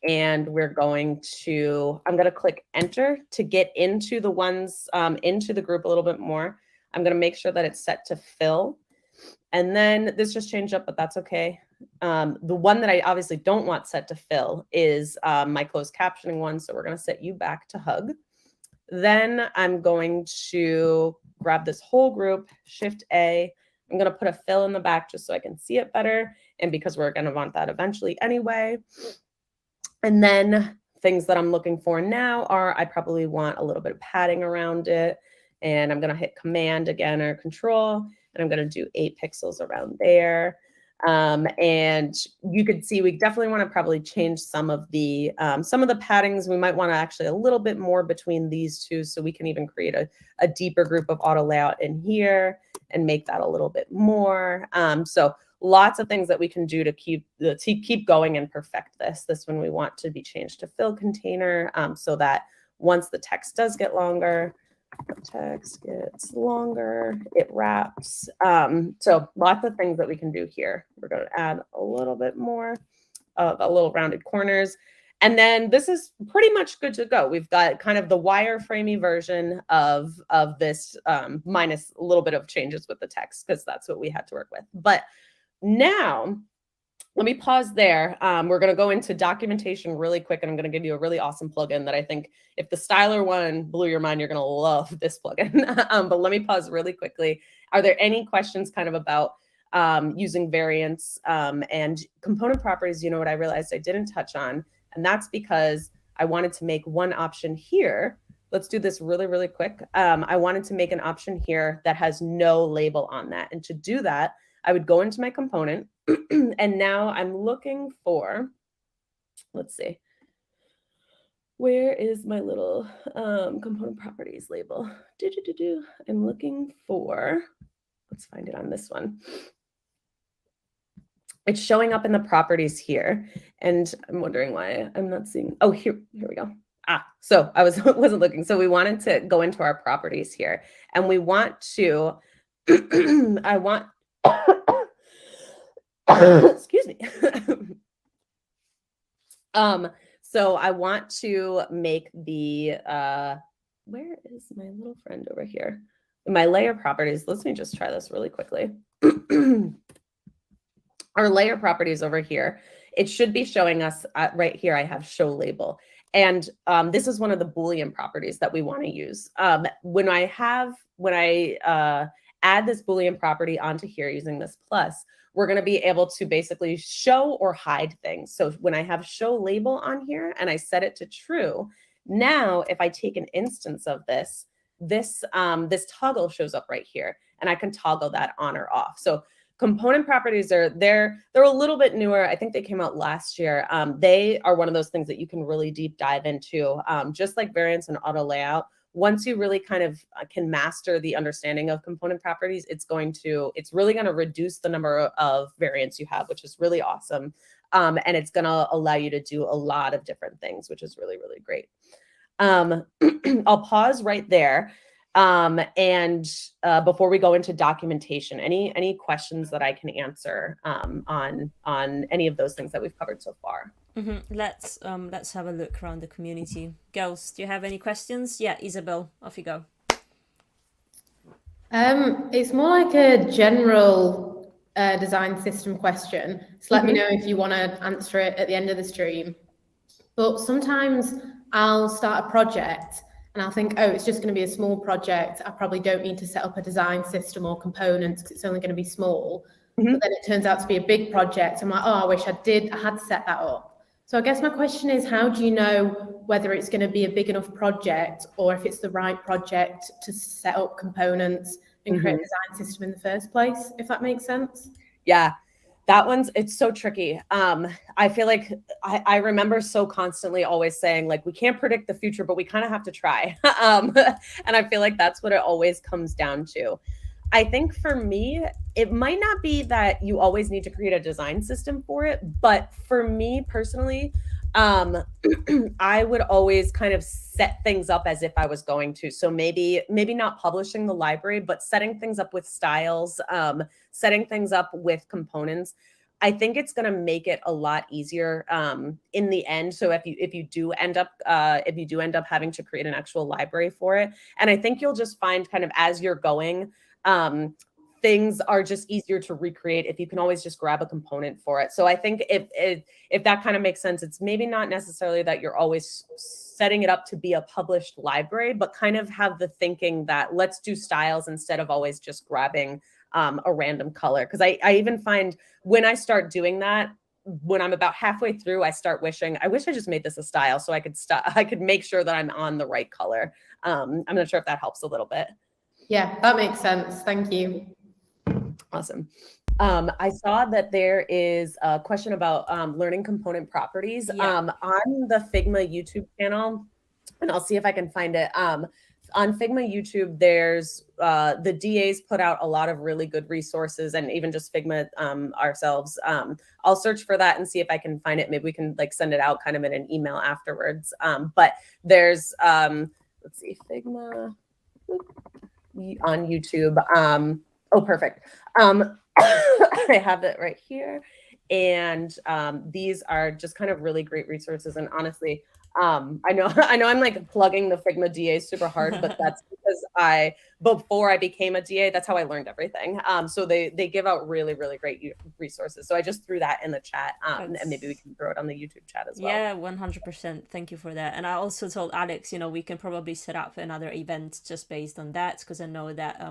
And I'm going to click enter to get into the ones, into the group a little bit more. I'm going to make sure that it's set to fill. And then this just changed up, but that's okay. The one that I obviously don't want set to fill is my closed captioning one. So we're going to set you back to hug. Then I'm going to grab this whole group, Shift A. I'm going to put a fill in the back just so I can see it better. And because we're going to want that eventually anyway. And then things that I'm looking for now are, I probably want a little bit of padding around it. And I'm going to hit Command again or Control. And I'm going to do 8 pixels around there. And you could see we definitely want to probably change some of the paddings. We might want to actually a little bit more between these two, so we can even create a deeper group of auto layout in here and make that a little bit more. So lots of things that we can do to keep going and perfect this. This one we want to be changed to fill container, so that once the text does get longer, it wraps. So lots of things that we can do here. We're going to add a little bit more of a little rounded corners. And then this is pretty much good to go. We've got kind of the wireframey version of this, minus a little bit of changes with the text, because that's what we had to work with. But now, let me pause there. We're going to go into documentation really quick, and I'm going to give you a really awesome plugin that I think if the styler one blew your mind, you're going to love this plugin. But let me pause really quickly. Are there any questions kind of about using variants and component properties? You know what I realized I didn't touch on, and that's because I wanted to make one option here. Let's do this really, really quick. I wanted to make an option here that has no label on that. And to do that, I would go into my component, and now I'm looking for, let's see, where is my little component properties label? I'm looking for, let's find it on this one. it's showing up in the properties here. And I'm wondering why I'm not seeing, oh, here we go. So I wasn't looking. So we wanted to go into our properties here, and we want to, I want, excuse me. So I want to make the, where is my little friend over here? My layer properties. Let me just try this really quickly. Our layer properties over here, it should be showing us right here. I have show label. And this is one of the Boolean properties that we want to use. When I add this Boolean property onto here using this plus, we're going to be able to basically show or hide things. So when I have show label on here and I set it to true, now if I take an instance of this toggle shows up right here, and I can toggle that on or off. So component properties they're a little bit newer. I think they came out last year. They are one of those things that you can really deep dive into, just like variants and auto layout. Once you really kind of can master the understanding of component properties, it's really going to reduce the number of variants you have, which is really awesome. And it's going to allow you to do a lot of different things, which is really, really great. I'll pause right there. And before we go into documentation, any questions that I can answer on any of those things that we've covered so far? Mm-hmm. Let's have a look around the community. Girls, do you have any questions? Yeah, Isabel, off you go. It's more like a general design system question. So let me know if you want to answer it at the end of the stream. But sometimes I'll start a project and I'll think, oh, it's just going to be a small project. I probably don't need to set up a design system or components because it's only going to be small. But then it turns out to be a big project. I'm like, oh, I wish I had set that up. So I guess my question is, how do you know whether it's going to be a big enough project or if it's the right project to set up components and create a design system in the first place, if that makes sense? Yeah, it's so tricky. I feel like I remember so constantly always saying, like, we can't predict the future, but we kind of have to try. And I feel like that's what it always comes down to. I think for me, it might not be that you always need to create a design system for it, but for me personally, I would always kind of set things up as if I was going to. So maybe not publishing the library, but setting things up with styles, setting things up with components. I think it's going to make it a lot easier in the end. So if you do end up having to create an actual library for it, and I think you'll just find kind of as you're going, things are just easier to recreate if you can always just grab a component for it. So I think if that kind of makes sense, it's maybe not necessarily that you're always setting it up to be a published library, but kind of have the thinking that let's do styles instead of always just grabbing a random color. Because I even find when I start doing that, when I'm about halfway through, I start wishing, I wish I just made this a style so I could make sure that I'm on the right color. I'm not sure if that helps a little bit. Yeah, that makes sense. Thank you. Awesome. I saw that there is a question about learning component properties on the Figma YouTube channel, and I'll see if I can find it. On Figma YouTube, there's the DAs put out a lot of really good resources, and even just Figma ourselves. I'll search for that and see if I can find it. Maybe we can like send it out kind of in an email afterwards. But there's let's see, Figma on YouTube. Oh, perfect. I have it right here. And these are just kind of really great resources. And honestly, I know I'm like plugging the Figma DA super hard, but that's because before I became a DA, that's how I learned everything. So they give out really, really great resources. So I just threw that in the chat, and maybe we can throw it on the YouTube chat as well. Yeah, 100%. Thank you for that. And I also told Alex, we can probably set up another event just based on that, because I know that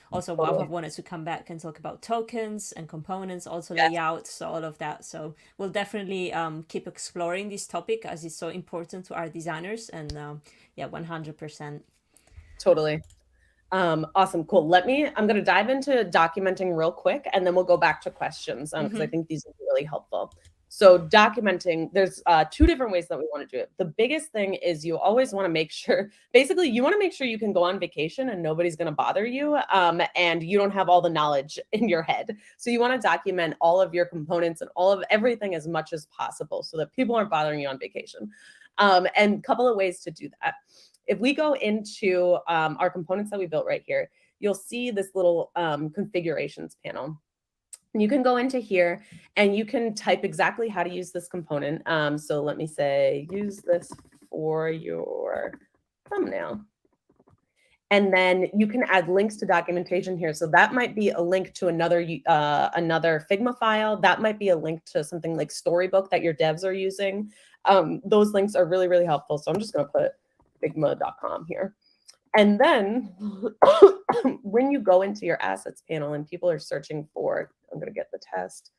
also Webflow wanted to come back and talk about tokens and components, also layouts, so all of that. So we'll definitely keep exploring this topic as it's so important to our designers. And 100%. Totally. Awesome. Cool. I'm going to dive into documenting real quick, and then we'll go back to questions because I think these will be really helpful. So documenting, there's 2 different ways that we want to do it. The biggest thing is you always want to make sure, basically you want to make sure you can go on vacation and nobody's going to bother you, and you don't have all the knowledge in your head. So you want to document all of your components and all of everything as much as possible so that people aren't bothering you on vacation. And a couple of ways to do that. If we go into our components that we built right here, you'll see this little configurations panel. You can go into here and you can type exactly how to use this component. So let me say, use this for your thumbnail. And then you can add links to documentation here. So that might be a link to another Figma file. That might be a link to something like Storybook that your devs are using. Those links are really, really helpful. So I'm just going to put figma.com here. And then when you go into your assets panel and people are searching for, I'm going to get the test.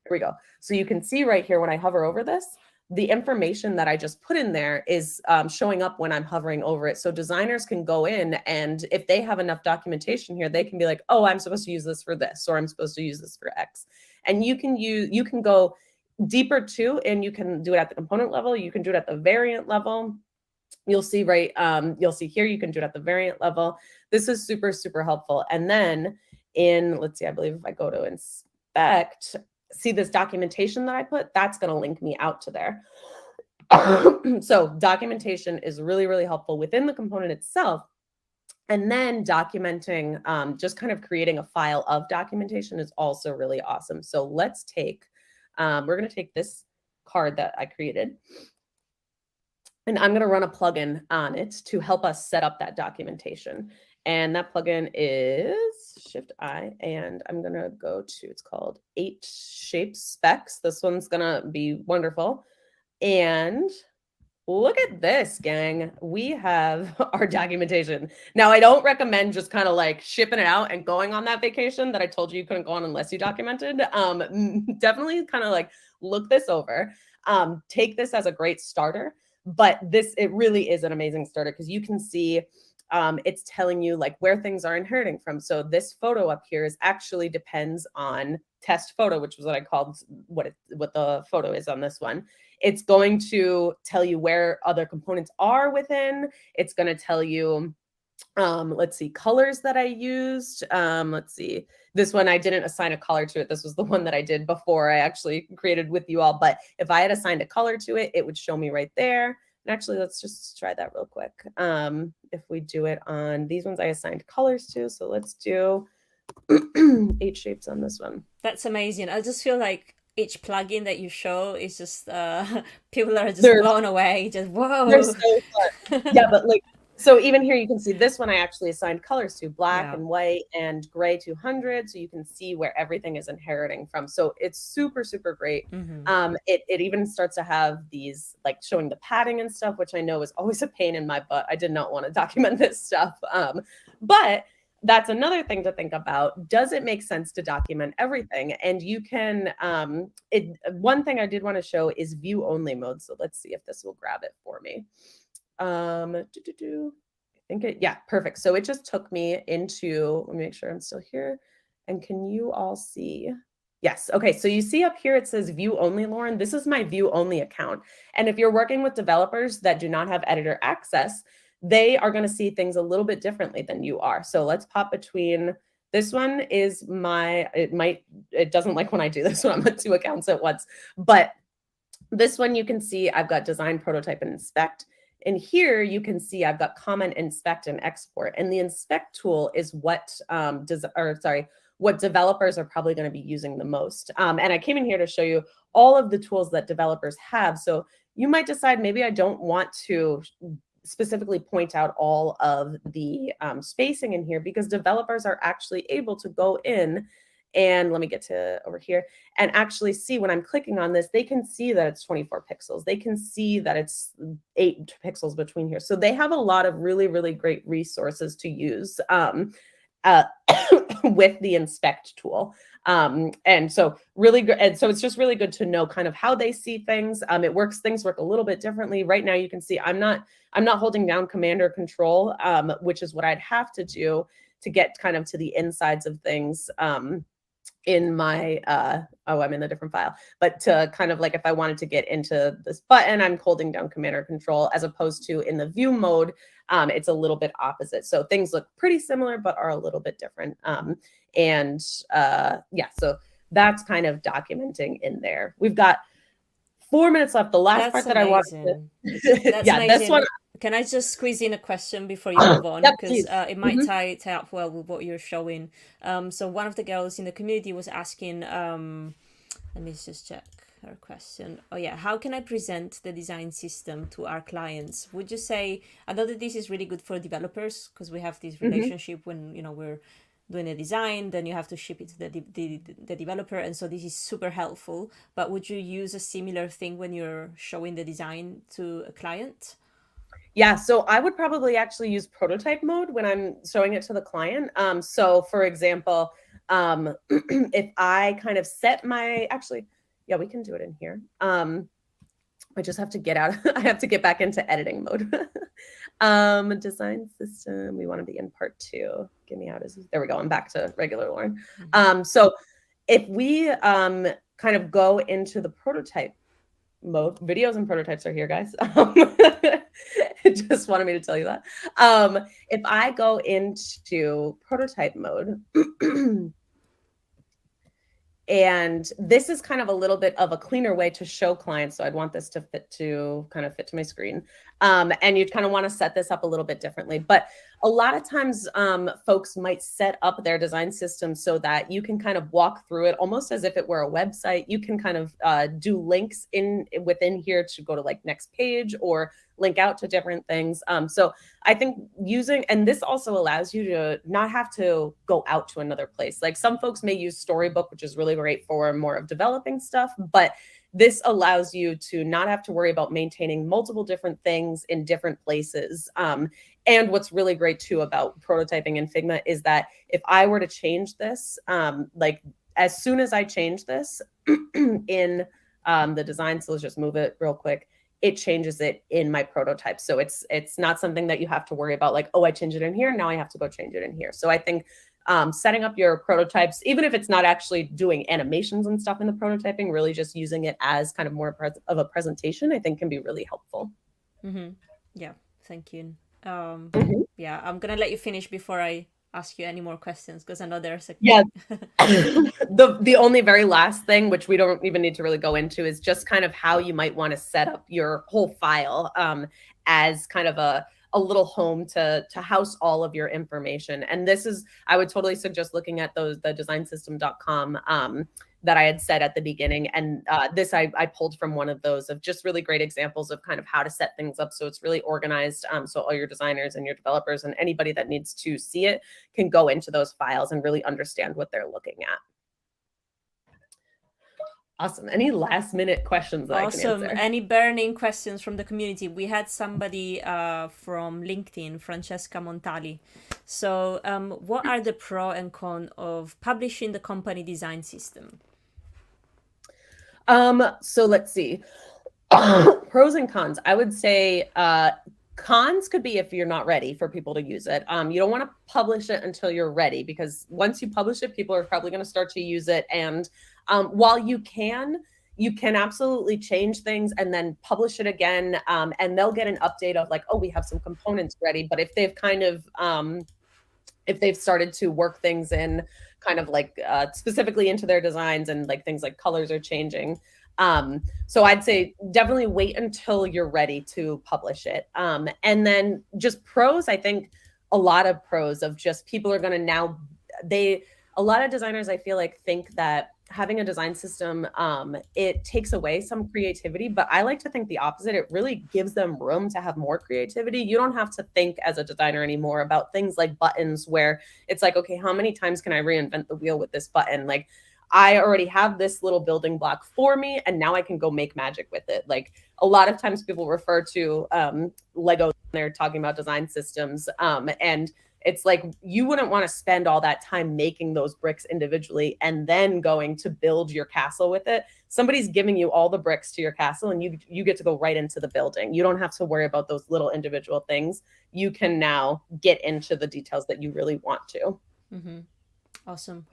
Here we go. So you can see right here when I hover over this, the information that I just put in there is showing up when I'm hovering over it. So designers can go in, and if they have enough documentation here, they can be like, oh, I'm supposed to use this for this, or I'm supposed to use this for X. And you can go deeper too, and you can do it at the component level. You can do it at the variant level. You'll see right, you'll see here, you can do it at the variant level. This is super, super helpful. And then let's see, I believe if I go to inspect, see this documentation that I put, that's going to link me out to there. So documentation is really, really helpful within the component itself. And then documenting, just kind of creating a file of documentation is also really awesome. So let's take, we're going to take this card that I created, and I'm going to run a plugin on it to help us set up that documentation. And that plugin is Shift-I, and I'm going to go to, it's called 8 Shapes Specs. This one's going to be wonderful. And look at this, gang. We have our documentation. Now, I don't recommend just kind of like shipping it out and going on that vacation that I told you couldn't go on unless you documented. Definitely kind of like look this over. Take this as a great starter. But it really is an amazing starter because you can see it's telling you like where things are inheriting from. So this photo up here is actually depends on test photo, which was what I called what the photo is on this one. It's going to tell you where other components are within. It's going to tell you, let's see, colors that I used. Let's see. This one, I didn't assign a color to it. This was the one that I did before I actually created with you all. But if I had assigned a color to it, it would show me right there. And actually, let's just try that real quick. If we do it on these ones, I assigned colors to. So let's do 8 shapes on this one. That's amazing. I just feel like each plugin that you show is just, people are just blown away. Just, whoa. They're so fun. Yeah, but like, so even here, you can see this one I actually assigned colors to, black and white and gray 200. So you can see where everything is inheriting from. So it's super, super great. Mm-hmm. It even starts to have these like showing the padding and stuff, which I know is always a pain in my butt. I did not want to document this stuff. But that's another thing to think about. Does it make sense to document everything? And you can, one thing I did want to show is view only mode. So let's see if this will grab it for me. I think yeah, perfect. So it just took me into, let me make sure I'm still here. And can you all see? Yes. Okay. So you see up here, it says view only, Lauren. This is my view only account. And if you're working with developers that do not have editor access, they are going to see things a little bit differently than you are. So let's pop between, this one is it doesn't like when I do this when I'm on 2 accounts at once, but this one you can see I've got design, prototype, and inspect. And here you can see I've got comment, inspect, and export. And the inspect tool is what what developers are probably going to be using the most. And I came in here to show you all of the tools that developers have. So you might decide maybe I don't want to specifically point out all of the spacing in here because developers are actually able to go in and let me get to over here and actually see when I'm clicking on this, they can see that it's 24 pixels. They can see that it's 8 pixels between here. So they have a lot of really, really great resources to use with the inspect tool. And so really good. And so it's just really good to know kind of how they see things. Things work a little bit differently. Right now you can see I'm not holding down Command or Control, which is what I'd have to do to get kind of to the insides of things. in my, oh, I'm in a different file, but to kind of like, if I wanted to get into this button, I'm holding down Command or Control, as opposed to in the view mode, it's a little bit opposite. So things look pretty similar, but are a little bit different. Yeah, so that's kind of documenting in there. We've got 4 minutes left. The last part that I wanted to, That's yeah, amazing. this one. Can I just squeeze in a question before you move on? Yeah, Because please. it might tie up well with what you're showing. So one of the girls in the community was asking, let me just check her question. Oh yeah, how can I present the design system to our clients? Would you say, I know that this is really good for developers, because we have this relationship when, you know, we're doing a design, then you have to ship it to the developer, and so this is super helpful. But would you use a similar thing when you're showing the design to a client? Yeah, so I would probably actually use prototype mode when I'm showing it to the client. So for example, if I kind of set my, actually, yeah, we can do it in here. I just have to get out, I have to get back into editing mode. Design system, we want to be in part 2. Get me out, there we go, I'm back to regular Lauren. So if we kind of go into the prototype mode, videos and prototypes are here, guys. Just wanted me to tell you that. If I go into prototype mode, and this is kind of a little bit of a cleaner way to show clients. So I'd want this to fit to my screen. And you'd kind of want to set this up a little bit differently. But a lot of times folks might set up their design system so that you can kind of walk through it almost as if it were a website. You can kind of do links within here to go to like next page or link out to different things. So I think and this also allows you to not have to go out to another place. Like some folks may use Storybook, which is really great for more of developing stuff, but this allows you to not have to worry about maintaining multiple different things in different places. And what's really great too about prototyping in Figma is that if I were to change this, like as soon as I change this in the design, so let's just move it real quick, it changes it in my prototype. So it's not something that you have to worry about like, oh, I changed it in here, now I have to go change it in here. So I think setting up your prototypes, even if it's not actually doing animations and stuff in the prototyping, really just using it as kind of more of a presentation, I think can be really helpful. Yeah, thank you. Yeah, I'm gonna let you finish before I ask you any more questions, because I know there's a the only very last thing, which we don't even need to really go into, is just kind of how you might want to set up your whole file as kind of a little home to house all of your information. And this is, I would totally suggest looking at the designsystem.com that I had said at the beginning. And this I pulled from one of those of just really great examples of kind of how to set things up so it's really organized. So all your designers and your developers and anybody that needs to see it can go into those files and really understand what they're looking at. Awesome. Any last minute questions that I can answer? Any burning questions from the community? We had somebody from LinkedIn, Francesca Montali. So what are the pro and con of publishing the company design system? So let's see. Pros and cons. I would say cons could be if you're not ready for people to use it. You don't want to publish it until you're ready, because once you publish it, people are probably going to start to use it. And while you can absolutely change things and then publish it again, and they'll get an update of like, oh, we have some components ready. But if they've kind of, if they've started to work things in kind of like specifically into their designs and like things like colors are changing. So I'd say definitely wait until you're ready to publish it. And then just pros, I think a lot of pros of just people are going to now, a lot of designers, I feel like, think that having a design system, it takes away some creativity, but I like to think the opposite. It really gives them room to have more creativity. You don't have to think as a designer anymore about things like buttons, where it's like, okay, how many times can I reinvent the wheel with this button? Like, I already have this little building block for me, and now I can go make magic with it. Like a lot of times people refer to Lego when they're talking about design systems, and it's like, you wouldn't want to spend all that time making those bricks individually and then going to build your castle with it. Somebody's giving you all the bricks to your castle, and you get to go right into the building. You don't have to worry about those little individual things. You can now get into the details that you really want to. Awesome.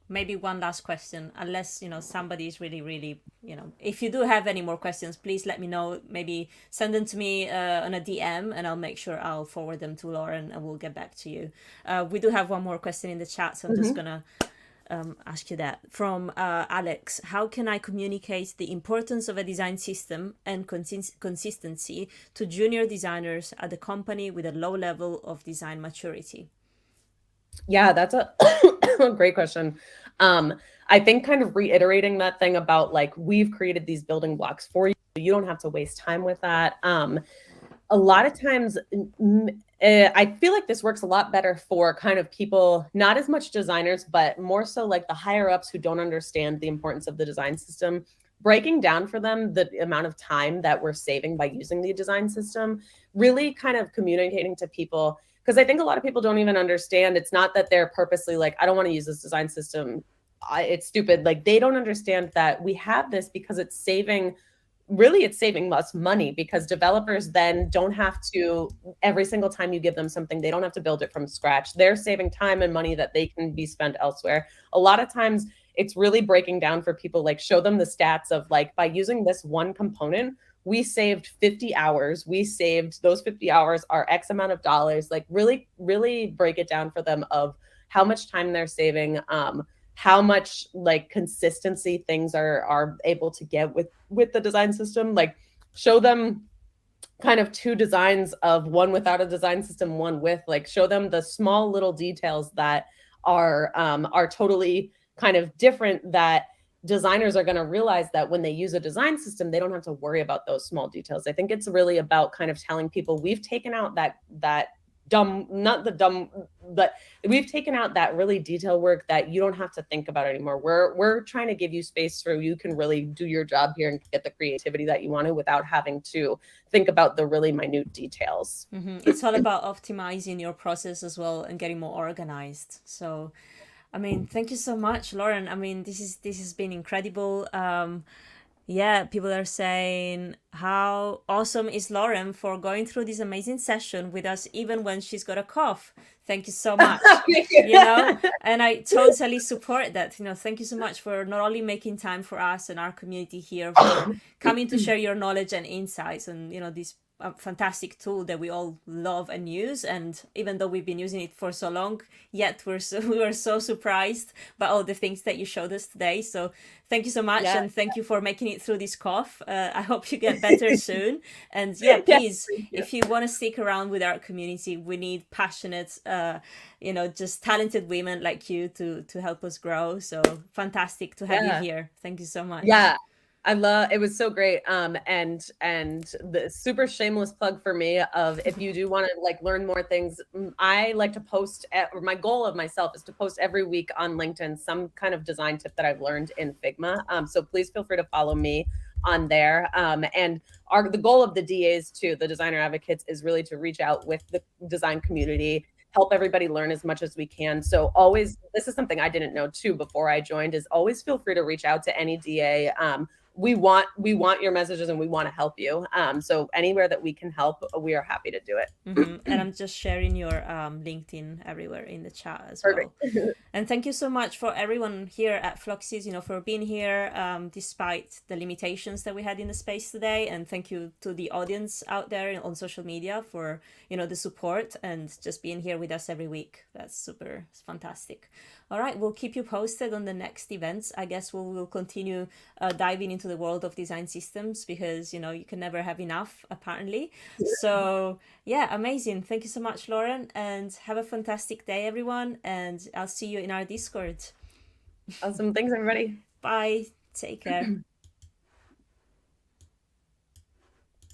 Maybe one last question, unless, somebody is really, really, if you do have any more questions, please let me know. Maybe send them to me on a DM, and I'll make sure I'll forward them to Lauren, and we'll get back to you. We do have one more question in the chat, so I'm just gonna ask you that. From Alex: how can I communicate the importance of a design system and consistency to junior designers at the company with a low level of design maturity? Yeah, that's a great question. I think kind of reiterating that thing about like, we've created these building blocks for you. You don't have to waste time with that. A lot of times, I feel like this works a lot better for kind of people, not as much designers, but more so like the higher ups who don't understand the importance of the design system, breaking down for them the amount of time that we're saving by using the design system, really kind of communicating to people. Because I think a lot of people don't even understand. It's not that they're purposely like, I don't want to use this design system. It's stupid. Like, they don't understand that we have this because it's saving us money, because developers then don't have to, every single time you give them something, they don't have to build it from scratch. They're saving time and money that they can be spent elsewhere. A lot of times it's really breaking down for people, like show them the stats of like, by using this one component, we saved 50 hours. We saved those 50 hours are X amount of dollars. Like really, really break it down for them of how much time they're saving, how much like consistency things are able to get with the design system. Like show them kind of two designs of one without a design system, one with, like show them the small little details that are totally kind of different, that designers are going to realize that when they use a design system, they don't have to worry about those small details. I think it's really about kind of telling people we've taken out that but we've taken out that really detailed work that you don't have to think about anymore. We're trying to give you space so you can really do your job here and get the creativity that you want to without having to think about the really minute details. It's all about optimizing your process as well and getting more organized. So, I mean, thank you so much, Lauren. I mean, this has been incredible. Yeah, people are saying how awesome is Lauren for going through this amazing session with us, even when she's got a cough. Thank you so much. And I totally support that. Thank you so much for not only making time for us and our community here, for coming to share your knowledge and insights and, this fantastic tool that we all love and use. And even though we've been using it for so long, yet we were so surprised by all the things that you showed us today. So thank you so much. And thank you for making it through this cough. I hope you get better soon. And please, if you want to stick around with our community, we need passionate, just talented women like you to help us grow. So fantastic to have you here. Thank you so much. It was so great. And the super shameless plug for me of, if you do want to like learn more things, I like to post, or my goal of myself is to post every week on LinkedIn some kind of design tip that I've learned in Figma. So please feel free to follow me on there. And the goal of the DAs too, the designer advocates, is really to reach out with the design community, help everybody learn as much as we can. So always, this is something I didn't know too before I joined, is always feel free to reach out to any DA. We want your messages and we want to help you. So anywhere that we can help, we are happy to do it. And I'm just sharing your LinkedIn everywhere in the chat as well. And thank you so much for everyone here at Floxies, for being here despite the limitations that we had in the space today. And thank you to the audience out there on social media for, the support and just being here with us every week. That's super fantastic. All right, we'll keep you posted on the next events. I guess we'll continue diving into the world of design systems, because, you can never have enough, apparently. So, amazing. Thank you so much, Lauren, and have a fantastic day, everyone. And I'll see you in our Discord. Awesome. Thanks, everybody. Bye. Take care.